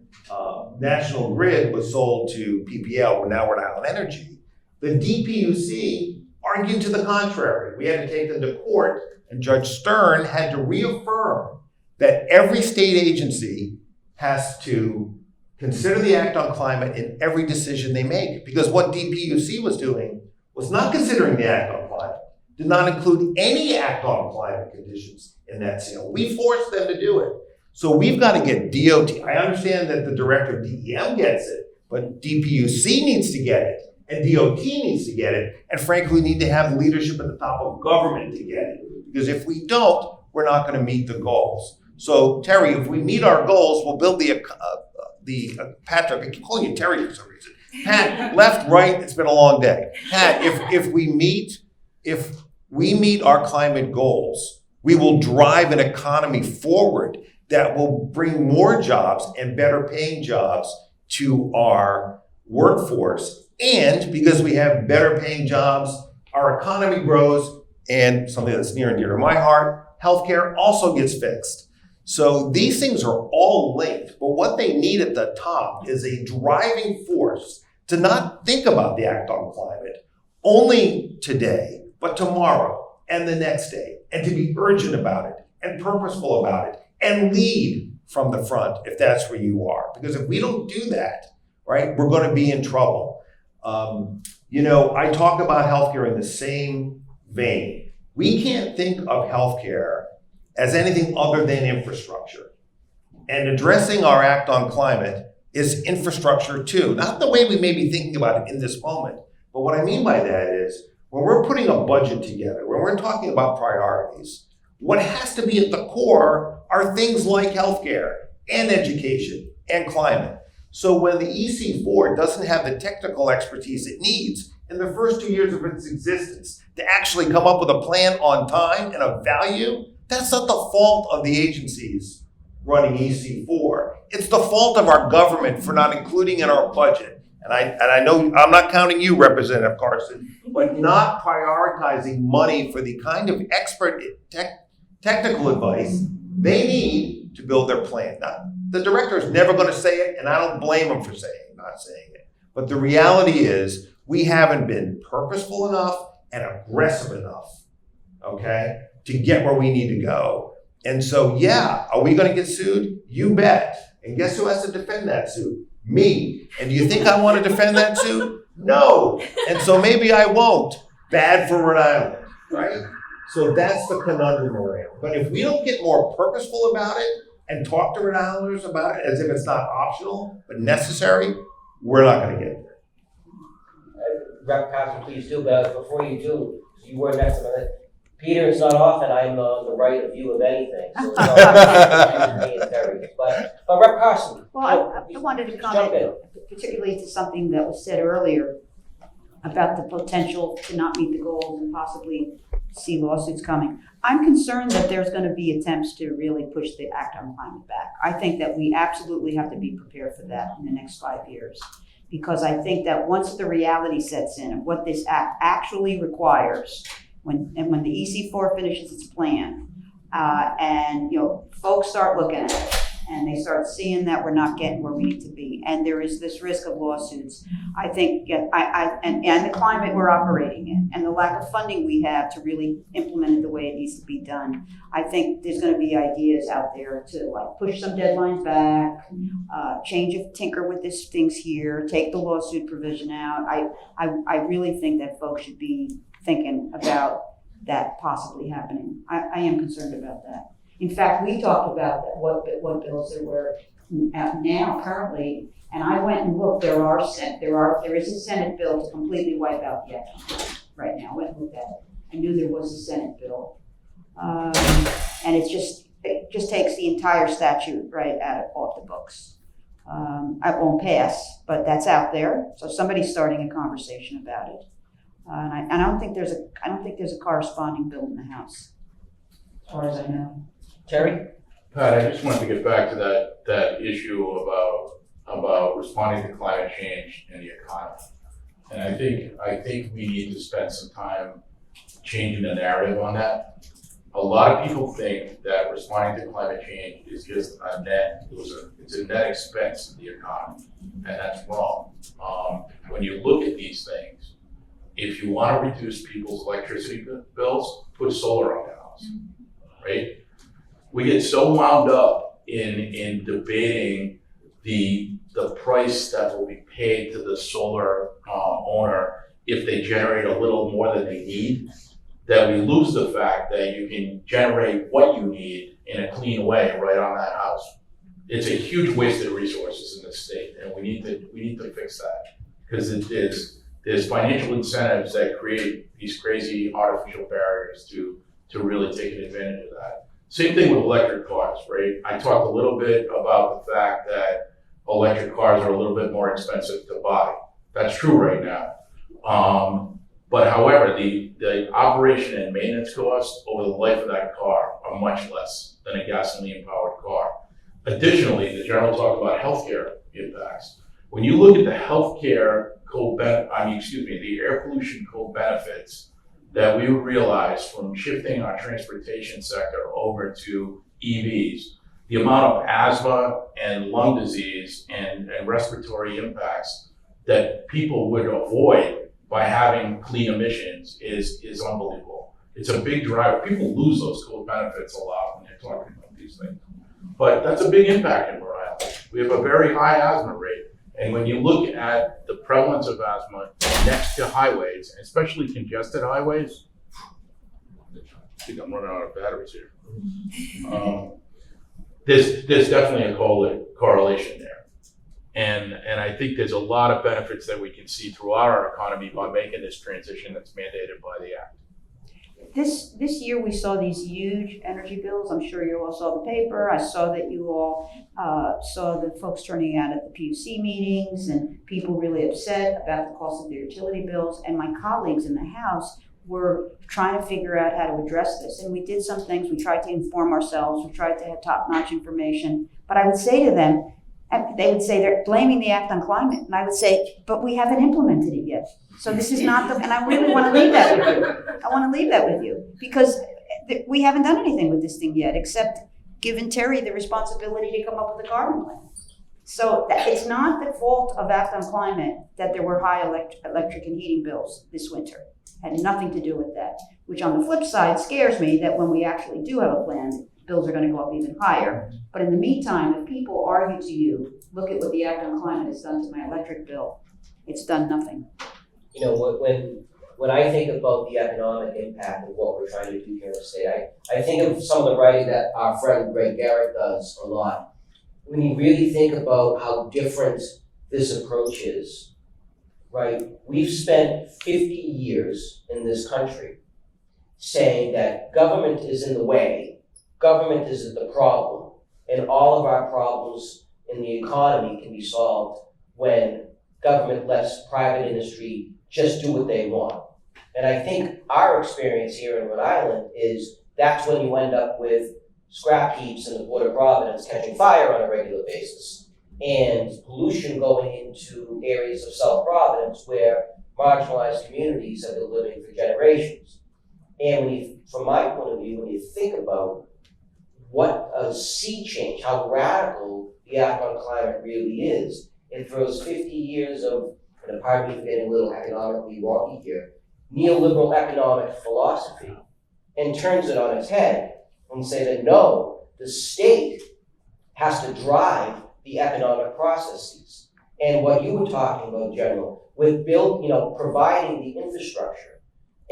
National Grid was sold to PPL, or now Rhode Island Energy, the DPUC argued to the contrary. We had to take them to court, and Judge Stern had to reaffirm that every state agency has to consider the Act on Climate in every decision they make. Because what DPUC was doing was not considering the Act on Climate, did not include any Act on Climate conditions in that sale. We forced them to do it. So we've got to get DOT. I understand that the director of DEM gets it, but DPUC needs to get it, and DOT needs to get it, and frankly, we need to have leadership at the top of government to get it. Because if we don't, we're not going to meet the goals. So Terry, if we meet our goals, we'll build Patrick, I keep calling you Terry for some reason. Pat, left, right, it's been a long day. Pat, if we meet our climate goals, we will drive an economy forward that will bring more jobs and better paying jobs to our workforce. And because we have better paying jobs, our economy grows, and something that's near and dear to my heart, healthcare also gets fixed. So these things are all linked, but what they need at the top is a driving force to not think about the Act on Climate only today, but tomorrow and the next day, and to be urgent about it and purposeful about it and lead from the front if that's where you are. Because if we don't do that, right, we're going to be in trouble. I talk about healthcare in the same vein. We can't think of healthcare as anything other than infrastructure. And addressing our Act on Climate is infrastructure too. Not the way we may be thinking about it in this moment, but what I mean by that is when we're putting a budget together, when we're talking about priorities, what has to be at the core are things like healthcare and education and climate. So when the EC4 doesn't have the technical expertise it needs in the first 2 years of its existence to actually come up with a plan on time and a value, that's not the fault of the agencies running EC4. It's the fault of our government for not including in our budget. And I know I'm not counting you, Representative Carson, but not prioritizing money for the kind of expert technical advice they need to build their plan. Now, the director is never going to say it, and I don't blame him for not saying it. But the reality is we haven't been purposeful enough and aggressive enough, okay, to get where we need to go. And so, yeah, are we going to get sued? You bet. And guess who has to defend that suit? Me. And do you think I want to defend that suit? No. And so maybe I won't. Bad for Rhode Island, right? So that's the conundrum we're in. But if we don't get more purposeful about it and talk to Rhode Islanders about it as if it's not optional but necessary, we're not going to get there. Rep. Carson, please do, but before you do, you were next to me. Peter, it's not often I'm on the right of you of anything. So it's not me and Terry. But Rep. Carson. Well, I wanted to comment particularly to something that was said earlier about the potential to not meet the goals and possibly see lawsuits coming. I'm concerned that there's going to be attempts to really push the Act on Climate back. I think that we absolutely have to be prepared for that in the next 5 years. Because I think that once the reality sets in of what this act actually requires, when the EC4 finishes its plan, and folks start looking at it, and they start seeing that we're not getting where we need to be, and there is this risk of lawsuits. I think, and the climate we're operating in, and the lack of funding we have to really implement it the way it needs to be done. I think there's going to be ideas out there to push some deadlines back, tinker with these things here, take the lawsuit provision out. I really think that folks should be thinking about that possibly happening. I am concerned about that. In fact, we talked about that, what bills there were out now currently, and I went and looked. There is a Senate bill to completely wipe out the Act right now. I went and looked at it. I knew there was a Senate bill, and it just takes the entire statute right off the books. It won't pass, but that's out there. So somebody's starting a conversation about it. And I don't think there's a corresponding bill in the House, as far as I know. Terry? Pat, I just wanted to get back to that issue about responding to climate change and the economy. And I think we need to spend some time changing the narrative on that. A lot of people think that responding to climate change is just it's a net expense to the economy, and that's wrong. When you look at these things, if you want to reduce people's electricity bills, put solar on the house, right? We get so wound up in debating the price that will be paid to the solar owner if they generate a little more than they need, that we lose the fact that you can generate what you need in a clean way right on that house. It's a huge waste of resources in this state, and we need to fix that, because there's financial incentives that create these crazy artificial barriers to really take advantage of that. Same thing with electric cars, right? I talked a little bit about the fact that electric cars are a little bit more expensive to buy. That's true right now. But however, the operation and maintenance costs over the life of that car are much less than a gasoline-powered car. Additionally, the general talked about healthcare impacts. When you look at the healthcare the air pollution co-benefits that we realize from shifting our transportation sector over to EVs, the amount of asthma and lung disease and respiratory impacts that people would avoid by having clean emissions is unbelievable. It's a big driver. People lose those co-benefits a lot when they're talking about these things. But that's a big impact in Rhode Island. We have a very high asthma rate. And when you look at the prevalence of asthma next to highways, especially congested highways, I think I'm running out of batteries here. There's definitely a correlation there. And I think there's a lot of benefits that we can see throughout our economy by making this transition that's mandated by the Act. This year we saw these huge energy bills. I'm sure you all saw the paper. I saw that you all saw the folks turning out at the PUC meetings and people really upset about the cost of their utility bills. And my colleagues in the House were trying to figure out how to address this. And we did some things. We tried to inform ourselves. We tried to have top-notch information. But I would say to them, and they would say they're blaming the Act on Climate. And I would say, but we haven't implemented it yet. So this is not the, and I really want to leave that with you. I want to leave that with you because we haven't done anything with this thing yet, except given Terry the responsibility to come up with a carbon plan. So it's not the fault of Act on Climate that there were high electric and heating bills this winter. Had nothing to do with that, which on the flip side scares me that when we actually do have a plan, bills are going to go up even higher. But in the meantime, if people argue to you, look at what the Act on Climate has done to my electric bill, it's done nothing. You know, when I think about the economic impact of what we're trying to do here in the state, I think of some of the writing that our friend Greg Garrett does a lot. When you really think about how different this approach is, right? We've spent 50 years in this country saying that government is in the way, government is the problem, and all of our problems in the economy can be solved when government lets private industry just do what they want. And I think our experience here in Rhode Island is that's when you end up with scrap heaps in the Port of Providence catching fire on a regular basis and pollution going into areas of South Providence where marginalized communities have been living for generations. And from my point of view, when you think about what a sea change, how radical the Act on Climate really is, it throws 50 years of, and pardon me for getting a little economically wonky here, neoliberal economic philosophy, and turns it on its head and say that no, the state has to drive the economic processes. And what you were talking about, General, with providing the infrastructure,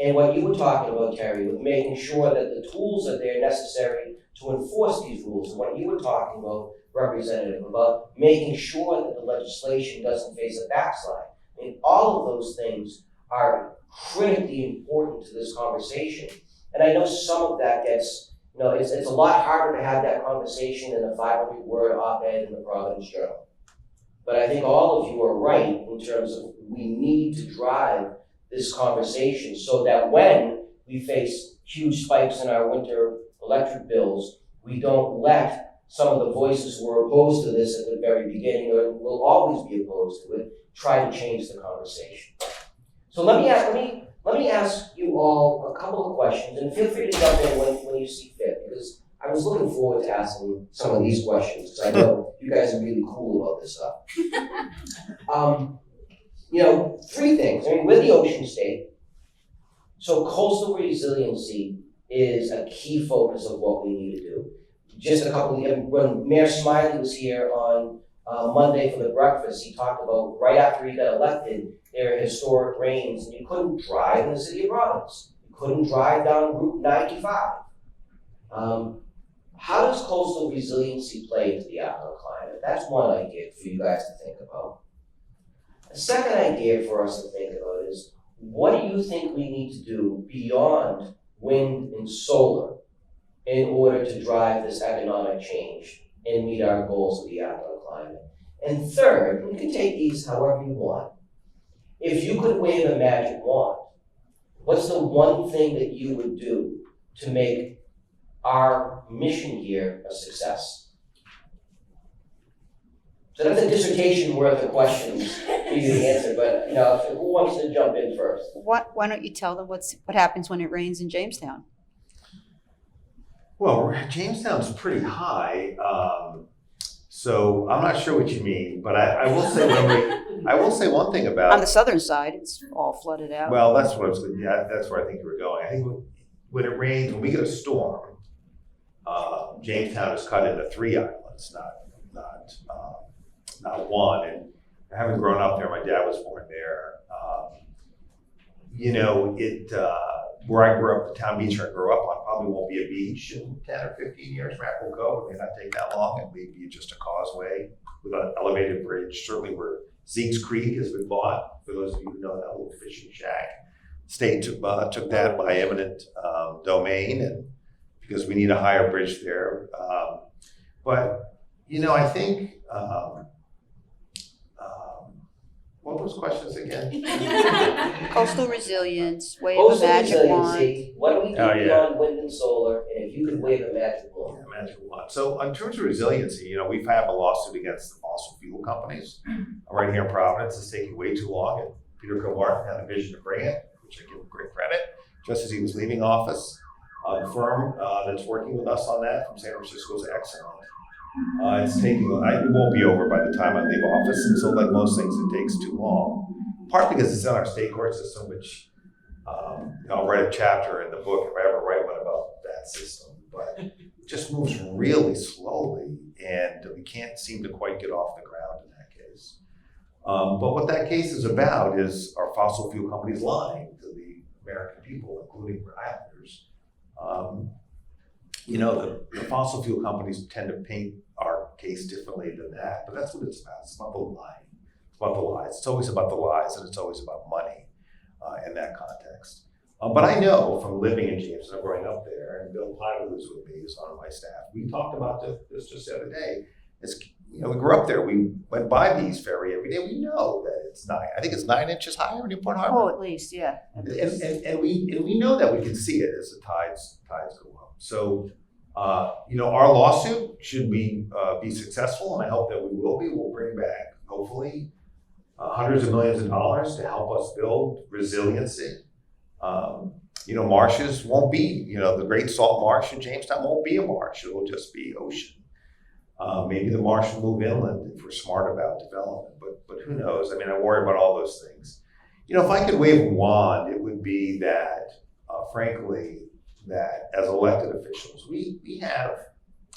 and what you were talking about, Terry, with making sure that the tools are there necessary to enforce these rules, and what you were talking about, Representative, about making sure that the legislation doesn't face a backslide. I mean, all of those things are critically important to this conversation. And I know some of that gets, it's a lot harder to have that conversation in a 500-word op-ed in the Providence Journal. But I think all of you are right in terms of we need to drive this conversation so that when we face huge spikes in our winter electric bills, we don't let some of the voices who were opposed to this at the very beginning, or will always be opposed to it, try to change the conversation. So let me let me ask you all a couple of questions, and feel free to jump in when you see fit, because I was looking forward to asking some of these questions, because I know you guys are really cool about this stuff. Three things. I mean, we're the ocean state, so coastal resiliency is a key focus of what we need to do. Just a couple of, when Mayor Smiley was here on Monday for the breakfast, he talked about right after he got elected, there were historic rains, and you couldn't drive in the city of Providence. You couldn't drive down Route 95. How does coastal resiliency play into the outdoor climate? That's one idea for you guys to think about. A second idea for us to think about is, what do you think we need to do beyond wind and solar in order to drive this economic change and meet our goals of the outdoor climate? And third, you can take these however you want. If you could wave a magic wand, what's the one thing that you would do to make our mission here a success? So that's a dissertation worth of questions for you to answer, but who wants to jump in first? Why don't you tell them what happens when it rains in Jamestown? Well, Jamestown's pretty high, so I'm not sure what you mean, but I will say one thing about On the southern side, it's all flooded out. Well, that's what I was. Yeah, that's where I think you were going. I think when it rains, when we get a storm, Jamestown is cut into 3 islands, not one. And having grown up there, my dad was born there. Where I grew up, the town beach I grew up on probably won't be a beach in 10 or 15 years. Mac will go. It may not take that long. It may be just a causeway with an elevated bridge. Certainly where Zeke's Creek has been bought, for those of you who know that little fishing shack. State took that by eminent domain, and because we need a higher bridge there. I think, what were those questions again? Coastal resilience, wave a Coastal magic wand. resiliency, what do we do beyond wind and solar, and if you could wave a magic wand? Yeah, magic wand. So in terms of resiliency, we've had a lawsuit against the fossil fuel companies. Right here in Providence, it's taking way too long, and Peter Kilmartin had a vision to bring it, which I give him great credit, just as he was leaving office. The firm that's working with us on that from San Francisco is excellent. It won't be over by the time I leave office, and so like most things, it takes too long. Part because it's in our state court system, which I'll write a chapter in the book if I ever write one about that system, but it just moves really slowly, and we can't seem to quite get off the ground in that case. But what that case is about is our fossil fuel companies lying to the American people, including Rhode Islanders. The fossil fuel companies tend to paint our case differently than that, but that's what it's about. It's about the lying. It's about the lies. It's always about the lies, and it's always about money in that context. But I know from living in Jamestown, growing up there, and Bill Piper, who's with me, is on my staff, we talked about this just the other day. We grew up there. We went by the East Ferry every day. We know that I think it's 9 inches higher in Newport Harbor. Oh, at least, yeah. And we know that we can see it as the tides go up. So, our lawsuit, should we be successful, and I hope that we will be, we'll bring back, hopefully, hundreds of millions of dollars to help us build resiliency. Marshes won't be, the Great Salt Marsh in Jamestown won't be a marsh. It will just be ocean. Maybe the marsh will move inland if we're smart about development, but who knows? I mean, I worry about all those things. If I could wave a wand, it would be that, frankly, that as elected officials, we have,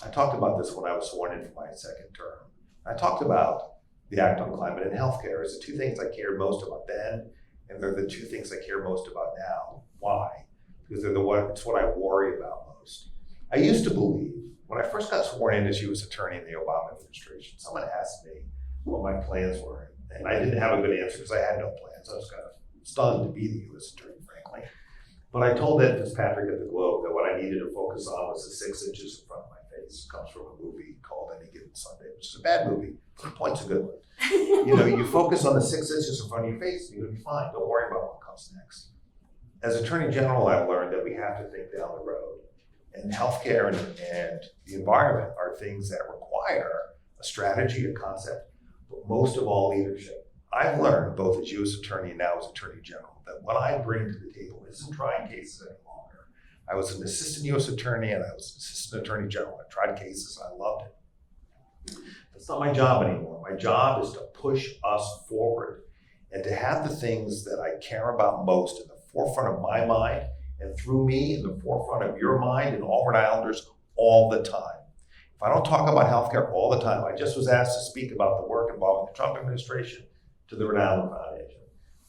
I talked about this when I was sworn in for my second term. I talked about the Act on Climate and Healthcare as the 2 things I cared most about then, and they're the 2 things I care most about now. Why? Because it's what I worry about most. I used to believe, when I first got sworn in as U.S. Attorney in the Obama administration, someone asked me what my plans were, and I didn't have a good answer because I had no plans. I was kind of stunned to be the U.S. Attorney, frankly. But I told Ed Fitzpatrick at the Globe that what I needed to focus on was the 6 inches in front of my face. It comes from a movie called Any Given Sunday, which is a bad movie, but the point's a good one. You focus on the 6 inches in front of your face, and you're gonna be fine. Don't worry about what comes next. As Attorney General, I've learned that we have to think down the road. And healthcare and the environment are things that require a strategy, a concept, but most of all, leadership. I've learned, both as U.S. Attorney and now as Attorney General, that what I bring to the table isn't trying cases any longer. I was an assistant U.S. attorney and I was an assistant attorney general. I tried cases and I loved it. That's not my job anymore. My job is to push us forward and to have the things that I care about most in the forefront of my mind and through me in the forefront of your mind and all Rhode Islanders all the time. If I don't talk about healthcare all the time, I just was asked to speak about the work involving the Trump administration to the Rhode Island Foundation.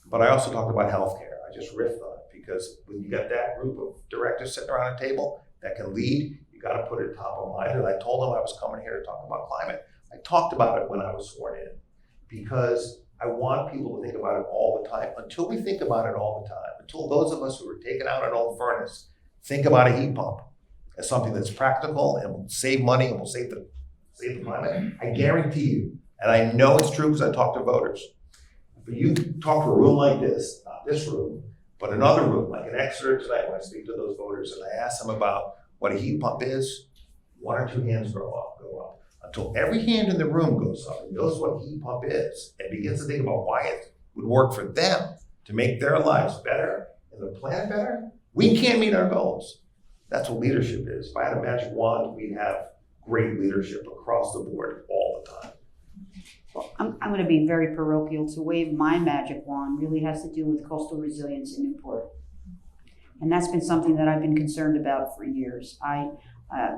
But I also talked about healthcare. I just riffed on it because when you got that group of directors sitting around a table that can lead, you got to put it top of mind. And I told them I was coming here to talk about climate. I talked about it when I was sworn in because I want people to think about it all the time. Until we think about it all the time, until those of us who are taking out an old furnace think about a heat pump as something that's practical and will save money and will save the climate, I guarantee you, and I know it's true because I talk to voters, but you talk to a room like this, not this room, but another room, like in Exeter tonight when I speak to those voters and I ask them about what a heat pump is, one or two hands go up. Until every hand in the room goes up and knows what a heat pump is and begins to think about why it would work for them to make their lives better and the planet better, we can't meet our goals. That's what leadership is. If I had a magic wand, we'd have great leadership across the board all the time. Well, I'm going to be very parochial. To wave my magic wand really has to do with coastal resilience in Newport. And that's been something that I've been concerned about for years.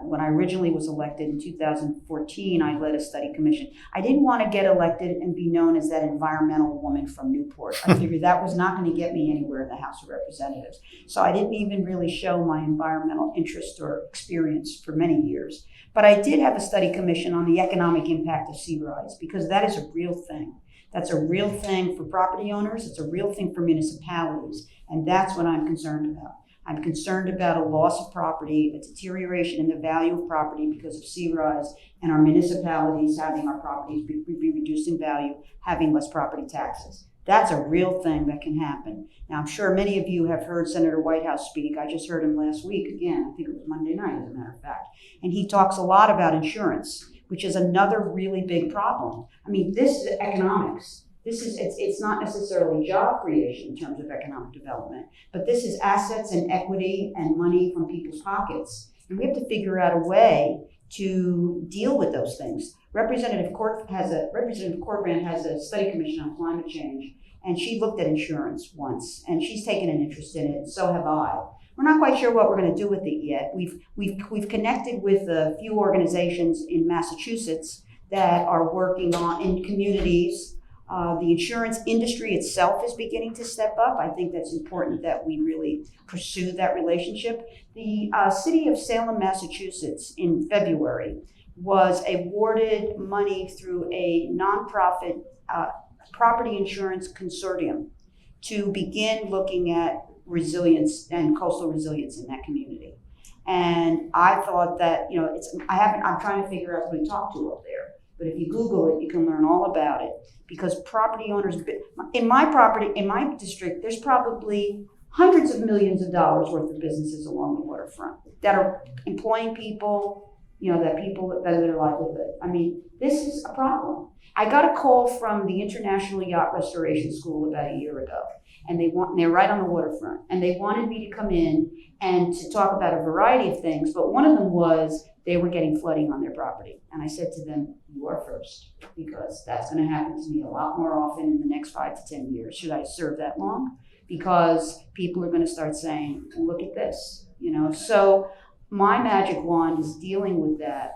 When I originally was elected in 2014, I led a study commission. I didn't want to get elected and be known as that environmental woman from Newport. I figured that was not going to get me anywhere in the House of Representatives. So I didn't even really show my environmental interest or experience for many years. But I did have a study commission on the economic impact of sea rise, because that is a real thing. That's a real thing for property owners. It's a real thing for municipalities. And that's what I'm concerned about. I'm concerned about a loss of property, a deterioration in the value of property because of sea rise, and our municipalities having our properties be reduced in value, having less property taxes. That's a real thing that can happen. Now, I'm sure many of you have heard Senator Whitehouse speak. I just heard him last week again. I think it was Monday night, as a matter of fact. And he talks a lot about insurance, which is another really big problem. I mean, this is economics. It's not necessarily job creation in terms of economic development, but this is assets and equity and money from people's pockets. And we have to figure out a way to deal with those things. Representative Corcoran has a study commission on climate change, and she looked at insurance once, and she's taken an interest in it, so have I. We're not quite sure what we're going to do with it yet. We've connected with a few organizations in Massachusetts that are working on in communities. The insurance industry itself is beginning to step up. I think that's important that we really pursue that relationship. The city of Salem, Massachusetts in February was awarded money through a nonprofit property insurance consortium to begin looking at resilience and coastal resilience in that community. And I thought that, I'm trying to figure out who to talk to up there. But if you Google it, you can learn all about it, because property owners, in my district, there's probably hundreds of millions of dollars worth of businesses along the waterfront that are employing people, that are their livelihood. I mean, this is a problem. I got a call from the International Yacht Restoration School about a year ago, and they're right on the waterfront, and they wanted me to come in and to talk about a variety of things, but one of them was they were getting flooding on their property. And I said to them, you are first, because that's going to happen to me a lot more often in the next 5 to 10 years. Should I serve that long? Because people are going to start saying, look at this, So my magic wand is dealing with that.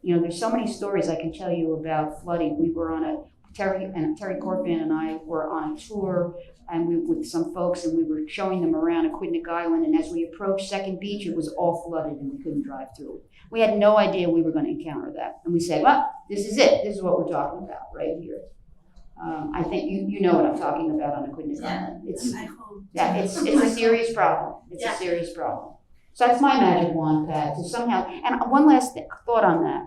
There's so many stories I can tell you about flooding. We were on Terry Corfan and I were on a tour with some folks, and we were showing them around Aquidneck Island, and as we approached Second Beach, it was all flooded and we couldn't drive through it. We had no idea we were going to encounter that. And we said, well, this is it. This is what we're talking about right here. I think you know what I'm talking about on Aquidneck Island. It's a serious problem. It's a serious problem. So that's my magic wand, Pat, to somehow, and one last thought on that.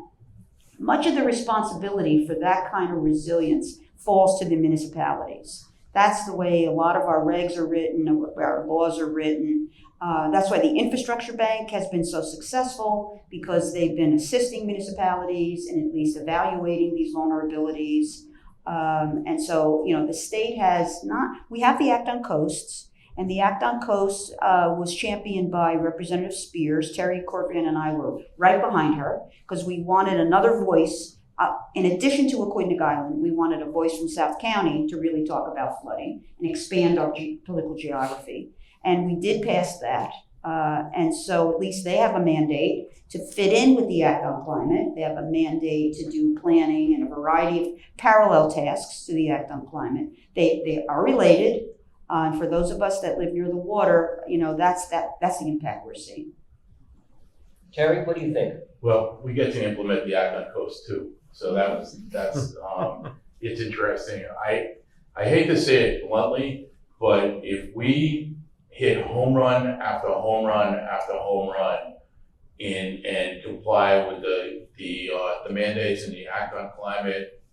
Much of the responsibility for that kind of resilience falls to the municipalities. That's the way a lot of our regs are written, our laws are written. That's why the Infrastructure Bank has been so successful, because they've been assisting municipalities in at least evaluating these vulnerabilities. And so, the state has not, we have the Act on Coasts, and the Act on Coasts was championed by Representative Spears. Terry Corcoran and I were right behind her because we wanted another voice. In addition to Aquidneck Island, we wanted a voice from South County to really talk about flooding and expand our political geography. And we did pass that. And so at least they have a mandate to fit in with the Act on Climate. They have a mandate to do planning and a variety of parallel tasks to the Act on Climate. They are related. And for those of us that live near the water, that's the impact we're seeing. Terry, what do you think? Well, we get to implement the Act on Coast too. So that's it's interesting. I hate to say it bluntly, but if we hit home run after home run after home run and comply with the mandates in the Act on Climate,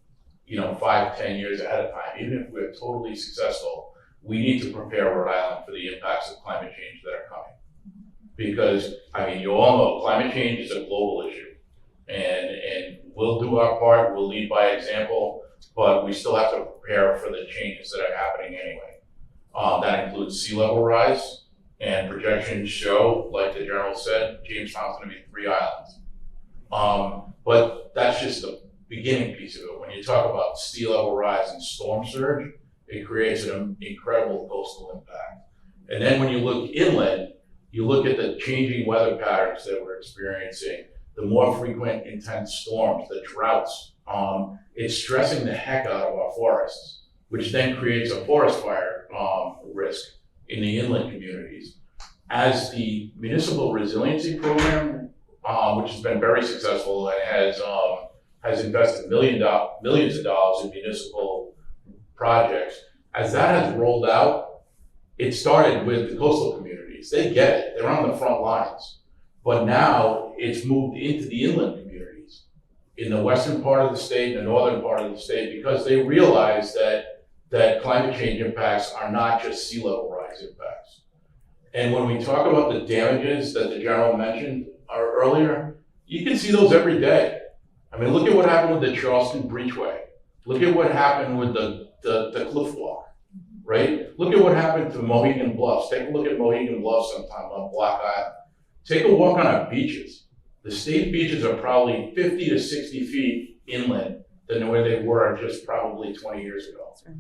5-10 years ahead of time, even if we're totally successful, we need to prepare Rhode Island for the impacts of climate change that are coming. Because, you all know climate change is a global issue. And we'll do our part, we'll lead by example, but we still have to prepare for the changes that are happening anyway. That includes sea level rise, and projections show, like the General said, Jamestown's gonna be 3 islands. But that's just the beginning piece of it. When you talk about sea level rise and storm surge, it creates an incredible coastal impact. And then when you look inland, you look at the changing weather patterns that we're experiencing, the more frequent intense storms, the droughts, it's stressing the heck out of our forests, which then creates a forest fire risk in the inland communities. As the municipal resiliency program, which has been very successful and has invested millions of dollars in municipal projects, as that has rolled out, it started with the coastal communities. They get it, they're on the front lines. But now it's moved into the inland communities in the western part of the state and the northern part of the state, because they realize that climate change impacts are not just sea level rise impacts. And when we talk about the damages that the General mentioned earlier, you can see those every day. Look at what happened with the Charleston Breachway. Look at what happened with the cliff walk, right? Look at what happened to Mohegan Bluffs. Take a look at Mohegan Bluffs sometime on Block Island. Take a walk on our beaches. The state beaches are probably 50 to 60 feet inland than where they were just probably 20 years ago. Right.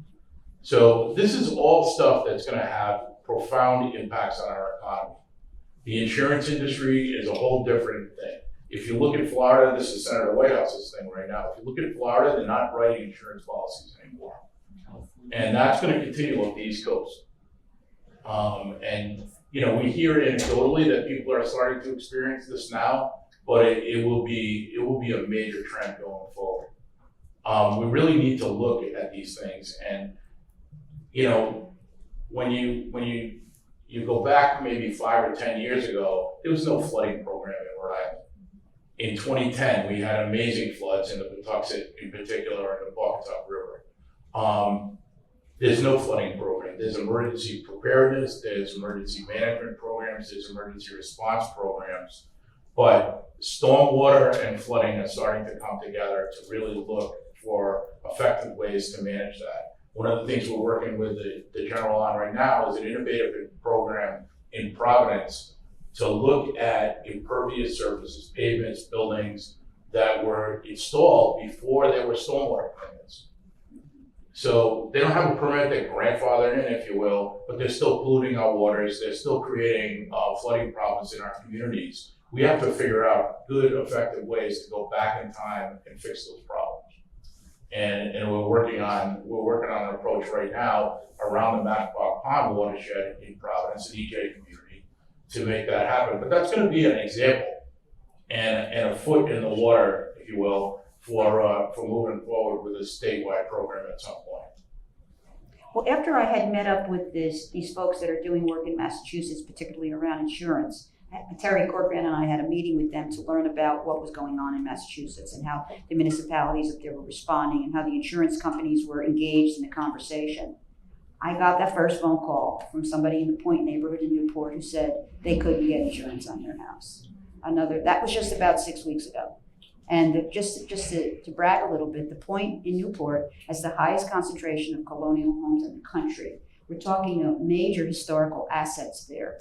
So this is all stuff that's gonna have profound impacts on our economy. The insurance industry is a whole different thing. If you look at Florida, this is Senator Whitehouse's thing right now. If you look at Florida, they're not writing insurance policies anymore. And that's gonna continue on the East Coast. We hear anecdotally that people are starting to experience this now, but it will be a major trend going forward. We really need to look at these things, and when you go back maybe 5 or 10 years ago, there was no flooding program in Rhode Island. In 2010, we had amazing floods in the Patuxent, in particular, in the Pawcatuck River. There's no flooding program. There's emergency preparedness, there's emergency management programs, there's emergency response programs, but stormwater and flooding are starting to come together to really look for effective ways to manage that. One of the things we're working with the General on right now is an innovative program in Providence to look at impervious surfaces, pavements, buildings that were installed before there were stormwater permits. So they don't have a permit, they're grandfathered in, if you will, but they're still polluting our waters, they're still creating flooding problems in our communities. We have to figure out good, effective ways to go back in time and fix those problems. And we're working on an approach right now around the Mackinac Pond watershed in Providence, an EJ community, to make that happen. But that's going to be an example and a foot in the water, if you will, for moving forward with a statewide program at some point. Well, after I had met up with these folks that are doing work in Massachusetts, particularly around insurance, Terry Corcoran and I had a meeting with them to learn about what was going on in Massachusetts and how the municipalities up there were responding and how the insurance companies were engaged in the conversation. I got that first phone call from somebody in the Point neighborhood in Newport who said they couldn't get insurance on their house. That was just about 6 weeks ago. And just to brag a little bit, the Point in Newport has the highest concentration of colonial homes in the country. We're talking major historical assets there.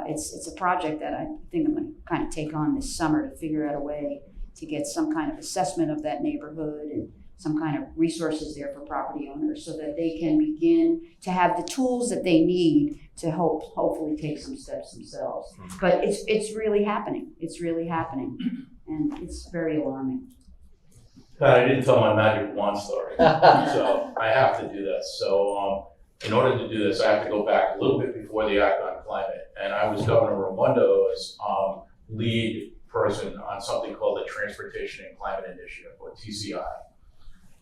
It's a project that I think I'm going to kind of take on this summer to figure out a way to get some kind of assessment of that neighborhood and some kind of resources there for property owners so that they can begin to have the tools that they need to hopefully take some steps themselves. But it's really happening. It's really happening. And it's very alarming. I didn't tell my magic wand story, so I have to do this. So in order to do this, I have to go back a little bit before the Act on Climate. And I was Governor Raimondo's lead person on something called the Transportation and Climate Initiative, or TCI.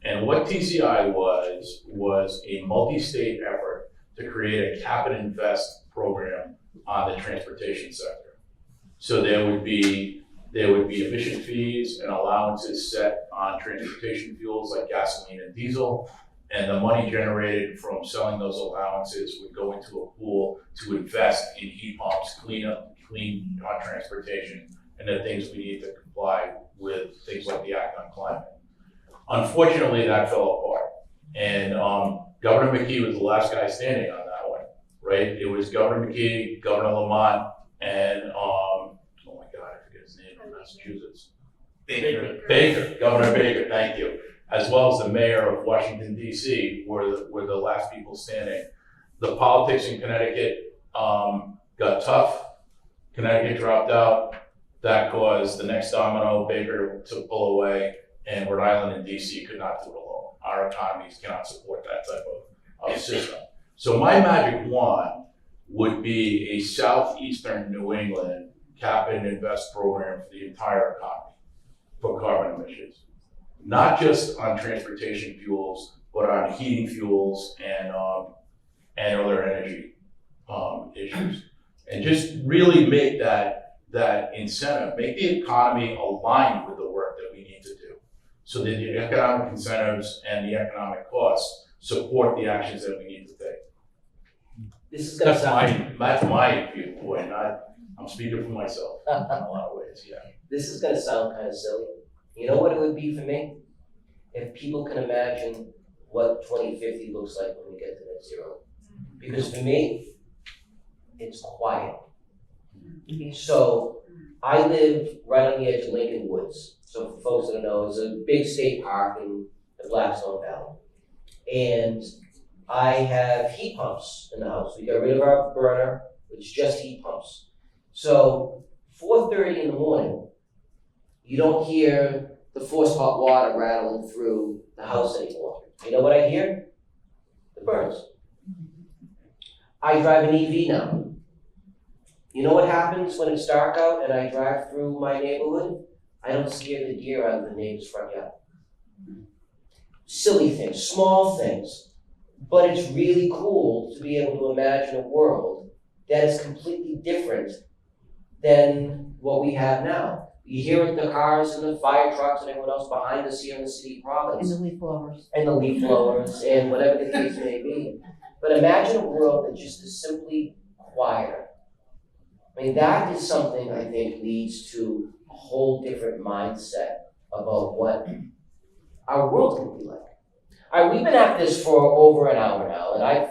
And what TCI was a multi-state effort to create a cap and invest program on the transportation sector. So there would be emission fees and allowances set on transportation fuels like gasoline and diesel. And the money generated from selling those allowances would go into a pool to invest in heat pumps, clean transportation, and the things we need to comply with things like the Act on Climate. Unfortunately, that fell apart. And Governor McKee was the last guy standing on that one, right? It was Governor McKee, Governor Lamont, and oh my God, I forget his name from Massachusetts. Baker, Governor Baker, thank you. As well as the mayor of Washington, D.C. were the last people standing. The politics in Connecticut got tough. Connecticut dropped out. That caused the next domino, Baker to pull away, and Rhode Island and D.C. could not do it alone. Our economies cannot support that type of system. So my magic wand would be a southeastern New England cap and invest program for the entire economy for carbon emissions. Not just on transportation fuels, but on heating fuels and other energy issues. And just really make that incentive, make the economy aligned with the work that we need to do. So that the economic incentives and the economic costs support the actions that we need to take. This is gonna sound, That's my viewpoint. I'm speaking for myself in a lot of ways, yeah. this is gonna sound kind of silly. You know what it would be for me? If people can imagine what 2050 looks like when we get to net zero. Because for me, it's quiet. So I live right on the edge of Lincoln Woods. So for folks that don't know, it's a big state park in the Blackstone Valley. And I have heat pumps in the house. We got rid of our burner, it's just heat pumps. So 4:30 in the morning, you don't hear the forced hot water rattling through the house anymore. You know what I hear? The birds. I drive an EV now. You know what happens when it's dark out and I drive through my neighborhood? I don't scare the deer out of the neighbor's front yard. Silly things, small things. But it's really cool to be able to imagine a world that is completely different than what we have now. You hear it, the cars and the fire trucks and everyone else behind us here in the city of Providence. And the leaf blowers. And the leaf blowers and whatever the case may be. But imagine a world that just is simply quieter. I mean, that is something I think leads to a whole different mindset about what our world can be like. All right, we've been at this for over an hour now, and I've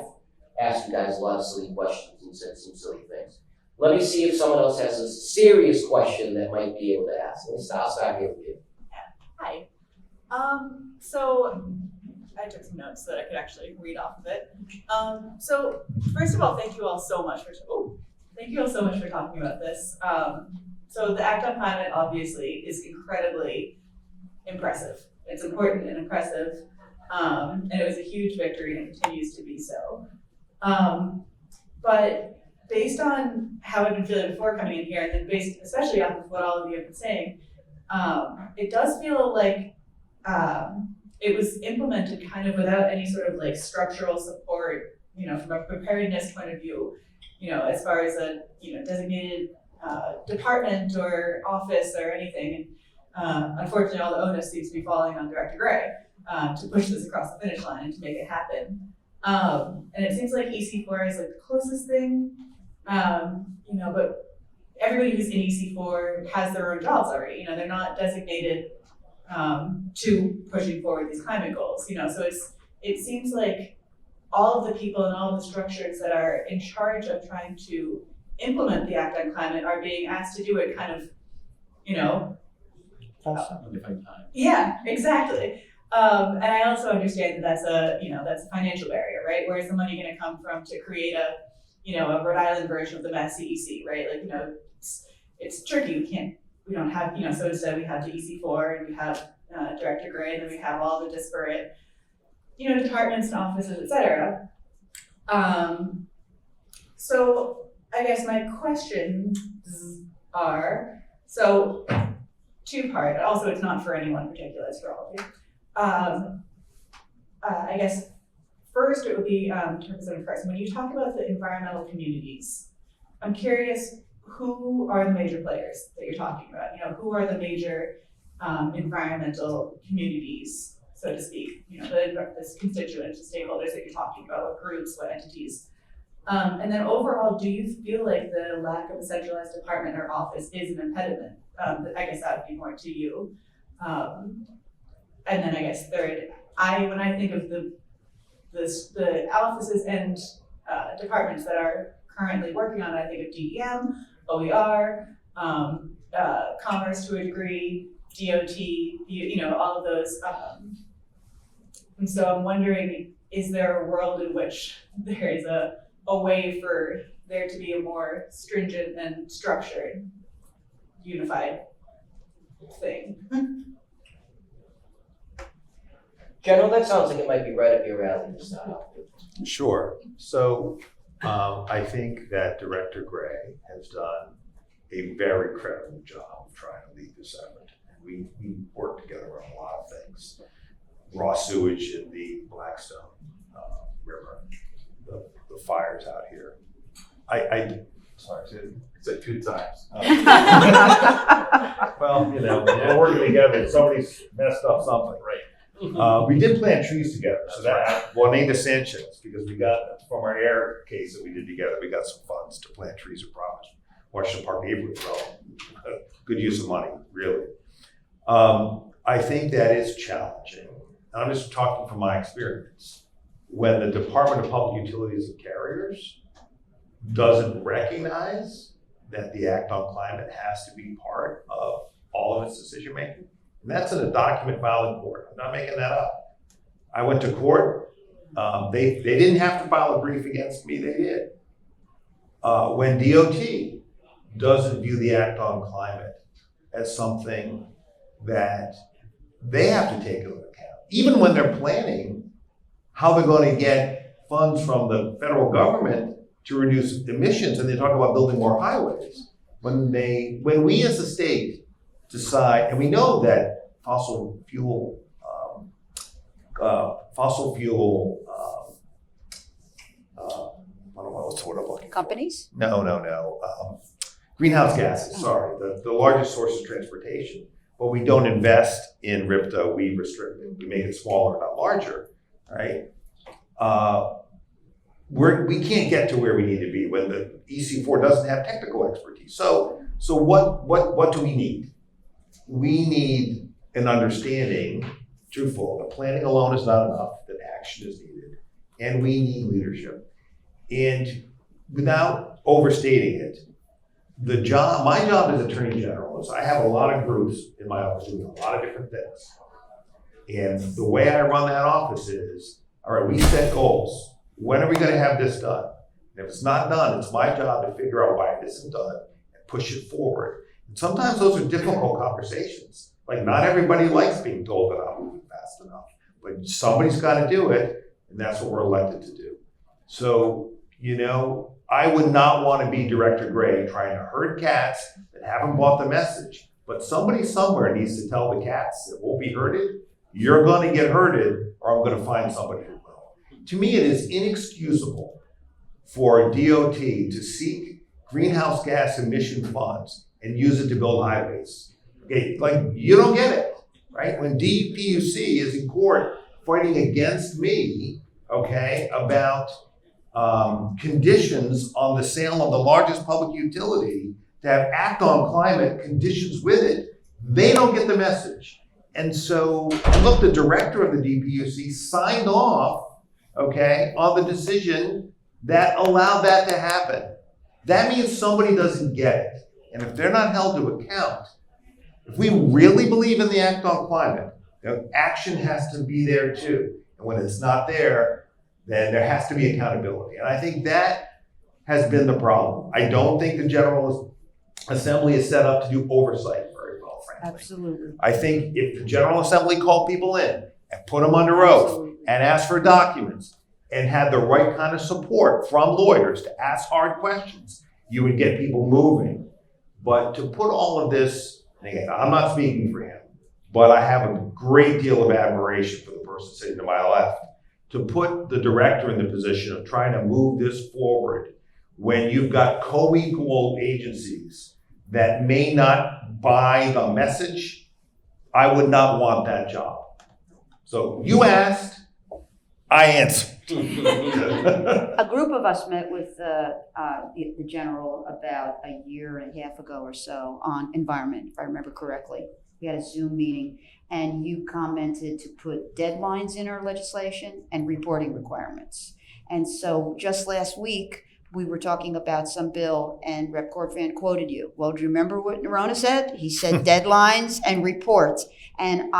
asked you guys a lot of silly questions and said some silly things. Let me see if someone else has a serious question that might be able to ask. I'll start here with you. Hi. So I took some notes so that I could actually read off of it. So first of all, thank you all so much for talking about this. So the Act on Climate obviously is incredibly impressive. It's important and impressive, and it was a huge victory and it continues to be so. But based on how I've been feeling before coming in here, and then based especially off of what all of you have been saying, it does feel like it was implemented kind of without any sort of like structural support, you know, from a preparedness point of view, you know, as far as a, you know, designated department or office or anything. And unfortunately, all the onus seems to be falling on Director Gray to push this across the finish line and to make it happen. And it seems like EC4 is like the closest thing, you know, but everybody who's in EC4 has their own jobs already. You know, they're not designated to pushing forward these climate goals. So it seems like all of the people and all of the structures that are in charge of trying to implement the Act on Climate are being asked to do it kind of, yeah, exactly. And I also understand that that's a financial barrier, right? Where's the money going to come from to create a Rhode Island version of the Mass CEC, right? It's tricky. We don't have, so instead we have the EC4 and we have Director Gray, and then we have all the disparate, departments and offices, et cetera. So I guess my questions are, so two-part, also it's not for anyone particular, it's for all of you. I guess first it would be Representative Carson, when you talk about the environmental communities, I'm curious, who are the major players that you're talking about? Who are the major environmental communities, so to speak? The constituents, the stakeholders that you're talking about, what groups, what entities? And then overall, do you feel like the lack of a centralized department or office is an impediment? I guess that would be more to you. And then I guess third, when I think of the offices and departments that are currently working on it, I think of DEM, OER, Commerce to a degree, DOT, all of those. And so I'm wondering, is there a world in which there is a way for there to be a more stringent and structured, unified thing? General, that sounds like it might be right up your alley. Sure. So I think that Director Gray has done a very credible job of trying to lead this effort. And we work together on a lot of things. Raw sewage in the Blackstone River, the fires out here. Sorry, It's like 2 times. well, we're working together. Somebody's messed up something, right? We did plant trees together. So that Juanita Sanchez, because we got from our air case that we did together, we got some funds to plant trees at Promise. Washington Park neighborhood, well, good use of money, really. I think that is challenging. I'm just talking from my experience. When the Department of Public Utilities and Carriers doesn't recognize that the Act on Climate has to be part of all of its decision making, and that's in a document filed in court. I'm not making that up. I went to court. They didn't have to file a brief against me. They did. When DOT doesn't view the Act on Climate as something that they have to take into account, even when they're planning how they're going to get funds from the federal government to reduce emissions, and they talk about building more highways. When we as a state decide, and we know that fossil fuel what's the word I'm looking for? Companies? No. Greenhouse gases, sorry, the largest source of transportation. But we don't invest in RIPTA, we restrict it. We make it smaller, not larger, right? We can't get to where we need to be when the EC4 doesn't have technical expertise. So what do we need? We need an understanding, truthful, that planning alone is not enough, that action is needed, and we need leadership. And without overstating it, my job as Attorney General is I have a lot of groups in my office doing a lot of different things. And the way I run that office is, all right, we set goals. When are we going to have this done? And if it's not done, it's my job to figure out why it isn't done and push it forward. And sometimes those are difficult conversations. Like, not everybody likes being told that I'm moving fast enough, but somebody's got to do it, and that's what we're elected to do. So, I would not want to be Director Gray trying to herd cats that haven't bought the message. But somebody somewhere needs to tell the cats that won't be herded, you're going to get herded, or I'm going to find somebody who will. To me, it is inexcusable for DOT to seek greenhouse gas emission funds and use it to build highways. Okay, you don't get it, right? When DPUC is in court fighting against me, okay, about conditions on the sale of the largest public utility to have Act on Climate conditions with it, they don't get the message. And so, look, the director of the DPUC signed off, okay, on the decision that allowed that to happen. That means somebody doesn't get it. And if they're not held to account, if we really believe in the Act on Climate, action has to be there too. And when it's not there, then there has to be accountability. And I think that has been the problem. I don't think the General Assembly is set up to do oversight very well, frankly. Absolutely. I think if the General Assembly called people in and put them under oath Absolutely. and asked for documents and had the right kind of support from lawyers to ask hard questions, you would get people moving. But to put all of this, and again, I'm not speaking for him, but I have a great deal of admiration for the person sitting to my left, to put the director in the position of trying to move this forward when you've got co-equal agencies that may not buy the message, I would not want that job. So you asked, I answered. A group of us met with the general about a year and a half ago or so on environment, if I remember correctly. We had a Zoom meeting, and you commented to put deadlines in our legislation and reporting requirements. And so just last week, we were talking about some bill, and Rep. Corfan quoted you. Well, do you remember what Neronha said? He said deadlines and reports. And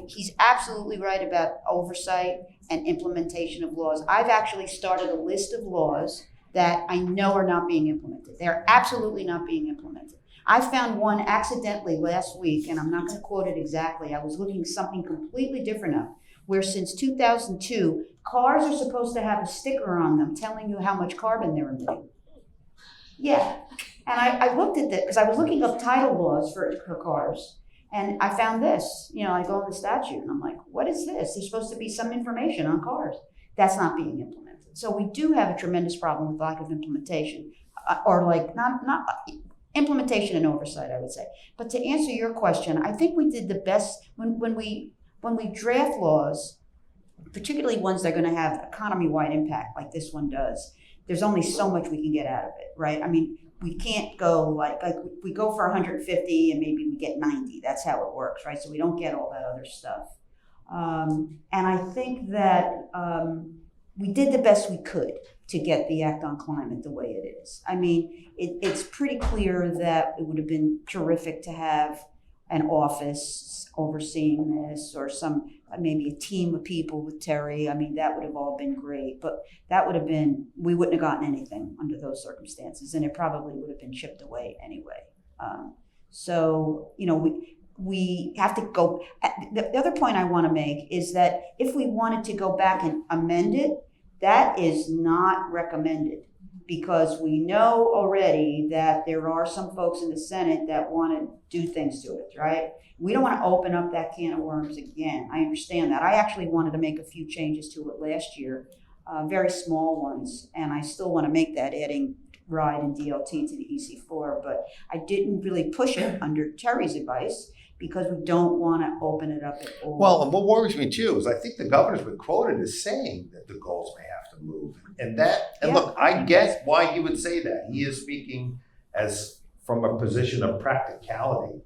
he's absolutely right about oversight and implementation of laws. I've actually started a list of laws that I know are not being implemented. They're absolutely not being implemented. I found one accidentally last week, and I'm not going to quote it exactly. I was looking something completely different up, where since 2002, cars are supposed to have a sticker on them telling you how much carbon they're emitting. Yeah, and I looked at that because I was looking up title laws for cars, and I found this. I go in the statute, and I'm like, what is this? There's supposed to be some information on cars. That's not being implemented. So we do have a tremendous problem with lack of implementation, or like not implementation and oversight, I would say. But to answer your question, I think we did the best when we draft laws, particularly ones that are going to have economy-wide impact like this one does. There's only so much we can get out of it, right? I mean, we can't go like we go for 150 and maybe we get 90. That's how it works, right? So we don't get all that other stuff. And I think that we did the best we could to get the Act on Climate the way it is. I mean, it's pretty clear that it would have been terrific to have an office overseeing this, or maybe a team of people with Terry. I mean, that would have all been great, but we wouldn't have gotten anything under those circumstances, and it probably would have been chipped away anyway. We have to go. The other point I want to make is that if we wanted to go back and amend it, that is not recommended, because we know already that there are some folks in the Senate that want to do things to it, right? We don't want to open up that can of worms again. I understand that. I actually wanted to make a few changes to it last year, very small ones, and I still want to make that, adding RIDE and DLT to the EC4, but I didn't really push it under Terry's advice because we don't want to open it up at all. Well, and what worries me too is I think the governor's been quoted as saying that the goals may have to move. Look, I get why he would say that. He is speaking from a position of practicality,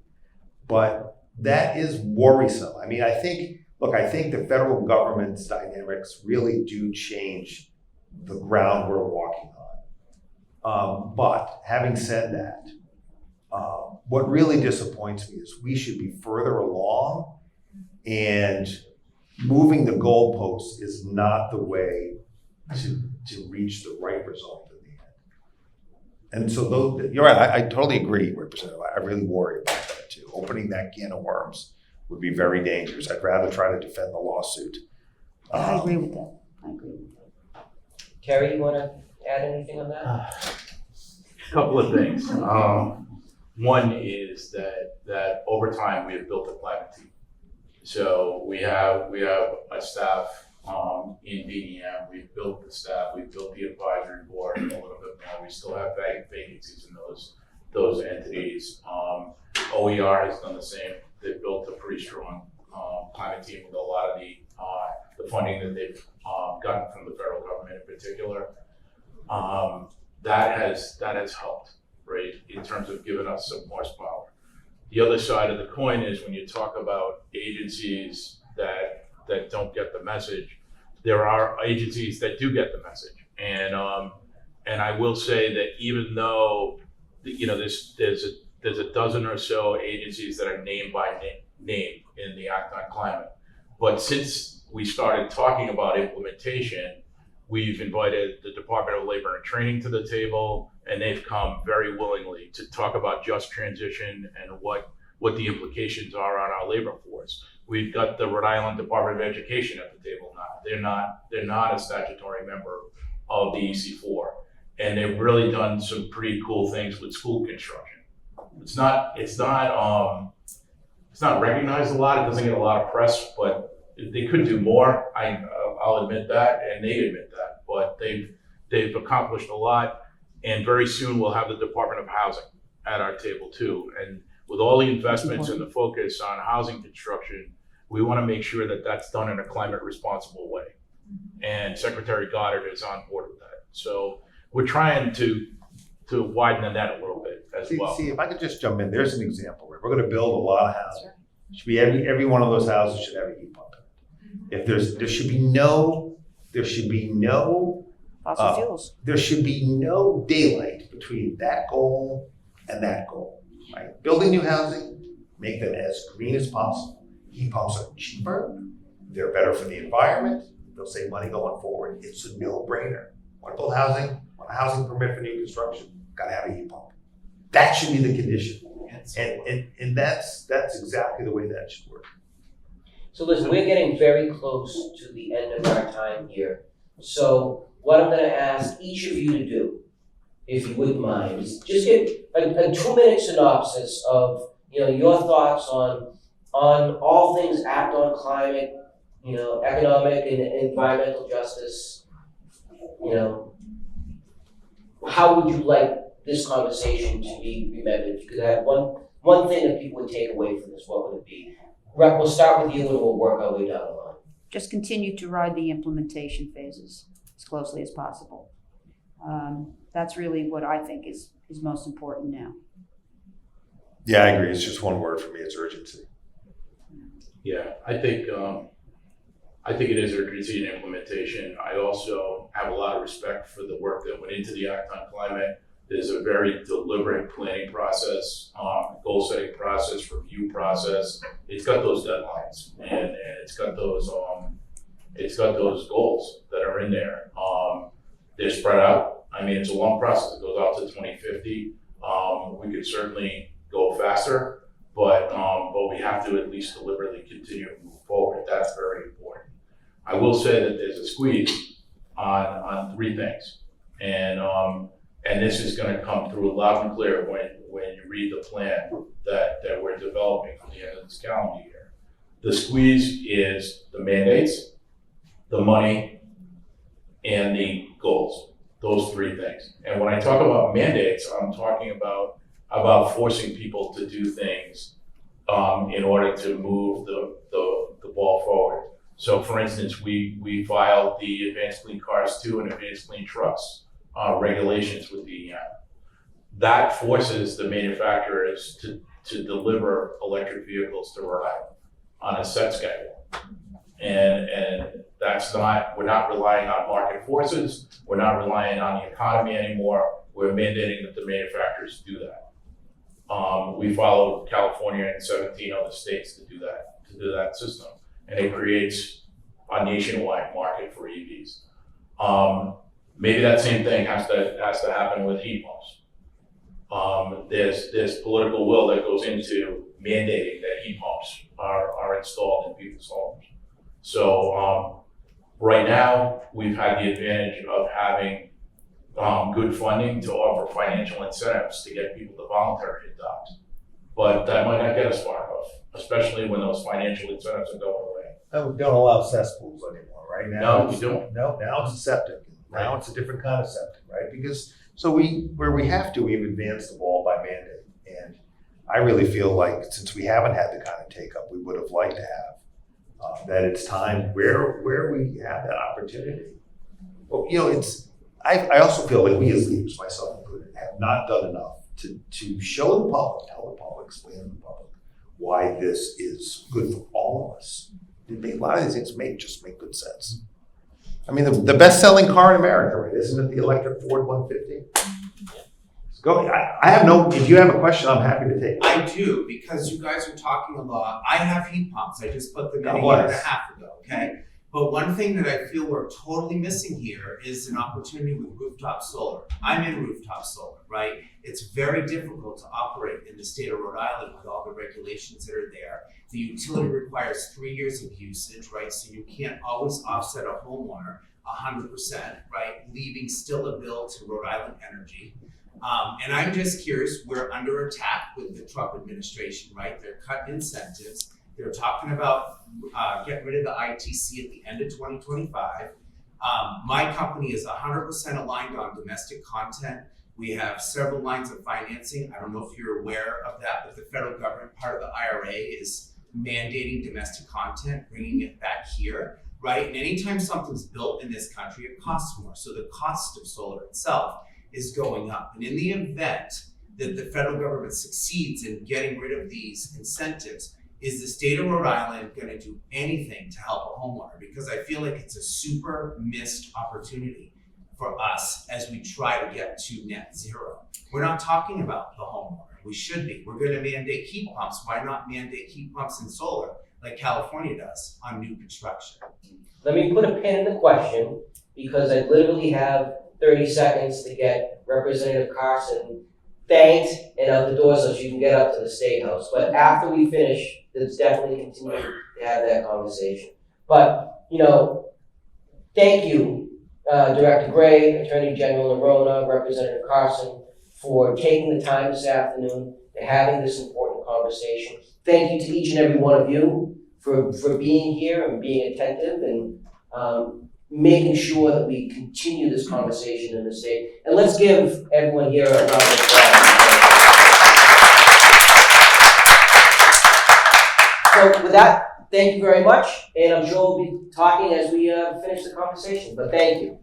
but that is worrisome. I mean, I think the federal government's dynamics really do change the ground we're walking on. But having said that, what really disappoints me is we should be further along, and moving the goalposts is not the way to reach the right result in the end. And so you're right, I totally agree, Representative. I really worry about that too. Opening that can of worms would be very dangerous. I'd rather try to defend the lawsuit. I agree with that. Terry, you want to add anything on that? Couple of things. One is that over time we have built a climate team. So we have a staff in DEM. We've built the staff. We've built the advisory board a little bit more. We still have vacancies in those entities. OER has done the same. They've built a pretty strong climate team with a lot of the funding that they've gotten from the federal government in particular. That has helped, right, in terms of giving us some horsepower. The other side of the coin is when you talk about agencies that don't get the message, there are agencies that do get the message. And I will say that even though, there's a dozen or so agencies that are named by name in the Act on Climate. But since we started talking about implementation, we've invited the Department of Labor and Training to the table, and they've come very willingly to talk about just transition and what the implications are on our labor force. We've got the Rhode Island Department of Education at the table now. They're not a statutory member of the EC4, and they've really done some pretty cool things with school construction. It's not recognized a lot. It doesn't get a lot of press, but they could do more. I'll admit that, and they admit that. But they've accomplished a lot, and very soon we'll have the Department of Housing at our table too. And with all the investments and the focus on housing construction, we want to make sure that that's done in a climate responsible way. And Secretary Goddard is on board with that. So we're trying to widen the net a little bit as well. See, if I could just jump in, there's an example where we're going to build a lot of housing. Should be every one of those houses should have a heat pump. If there should be no Fossil fuels. There should be no daylight between that goal and that goal. Right? Building new housing, make them as green as possible. Heat pumps are cheaper. They're better for the environment. They'll save money going forward. It's a no-brainer. Want to build housing? Want a housing permit for new construction? Got to have a heat pump. That should be the condition. And that's exactly the way that should work. So listen, we're getting very close to the end of our time here. So what I'm gonna ask each of you to do, if you wouldn't mind, is just give a 2-minute synopsis of, your thoughts on all things Act on Climate, economic and environmental justice. How would you like this conversation to be remembered? If you could have one thing that people would take away from this, what would it be? Rep, we'll start with you and we'll work our way down the line. Just continue to ride the implementation phases as closely as possible. That's really what I think is most important now. Yeah, I agree. It's just one word for me. It's urgency. Yeah, I think it is urgency and implementation. I also have a lot of respect for the work that went into the Act on Climate. There's a very deliberate planning process, goal setting process, review process. It's got those deadlines and it's got those goals that are in there. They're spread out. I mean, it's a long process. It goes out to 2050. We could certainly go faster, but we have to at least deliberately continue to move forward. That's very important. I will say that there's a squeeze on 3 things, and this is going to come through loud and clear when you read the plan that we're developing for the end of this calendar year. The squeeze is the mandates, the money, and the goals. Those 3 things. And when I talk about mandates, I'm talking about forcing people to do things in order to move the ball forward. So for instance, we filed the Advanced Clean Cars 2 and Advanced Clean Trucks regulations with DEM. That forces the manufacturers to deliver electric vehicles to Rhode Island on a set schedule. And that's not, we're not relying on market forces, we're not relying on the economy anymore, we're mandating that the manufacturers do that. We followed California and 17 other states to do that system. And it creates a nationwide market for EVs. Maybe that same thing has to happen with heat pumps. There's political will that goes into mandating that heat pumps are installed in people's homes. So right now, we've had the advantage of having good funding to offer financial incentives to get people to voluntarily adopt. But that might not get us far enough, especially when those financial incentives are going away. No, we don't allow cesspools anymore, right? No, we don't. No, now it's a septic. Now it's a different kind of septic, right? Because where we have to, we've advanced the ball by mandate. And I really feel like since we haven't had the kind of take up we would have liked to have, that it's time where we have that opportunity. Well, I also feel like we as leaders, myself included, have not done enough to show the public, tell the public, explain to the public why this is good for all of us. A lot of these things just make good sense. I mean, the best-selling car in America, right? Isn't it the electric Ford 150? Go. I have no. If you have a question, I'm happy to take it. I do, because you guys are talking a lot. I have heat pumps. I just put them in God a year and a bless. half ago, okay? But one thing that I feel we're totally missing here is an opportunity with rooftop solar. I'm in rooftop solar, right? It's very difficult to operate in the state of Rhode Island with all the regulations that are there. The utility requires 3 years of usage, right? So you can't always offset a homeowner 100%, right? Leaving still a bill to Rhode Island Energy. And I'm just curious, we're under attack with the Trump administration, right? They're cutting incentives. They're talking about getting rid of the ITC at the end of 2025. My company is 100% aligned on domestic content. We have several lines of financing. I don't know if you're aware of that, but the federal government, part of the IRA, is mandating domestic content, bringing it back here, right? And anytime something's built in this country, it costs more. So the cost of solar itself is going up. And in the event that the federal government succeeds in getting rid of these incentives, is the state of Rhode Island going to do anything to help a homeowner? Because I feel like it's a super missed opportunity for us as we try to get to net zero. We're not talking about the homeowner. We should be. We're going to mandate heat pumps. Why not mandate heat pumps and solar like California does on new construction? Let me put a pin in the question, because I literally have 30 seconds to get Representative Carson thanked and out the door so she can get up to the State House. But after we finish, let's definitely continue to have that conversation. But, thank you, Director Gray, Attorney General Neronha, Representative Carson, for taking the time this afternoon to having this important conversation. Thank you to each and every one of you for being here and being attentive and making sure that we continue this conversation in the state. And let's give everyone here a round of applause. So with that, thank you very much, and I'm sure we'll be talking as we finish the conversation, but thank you.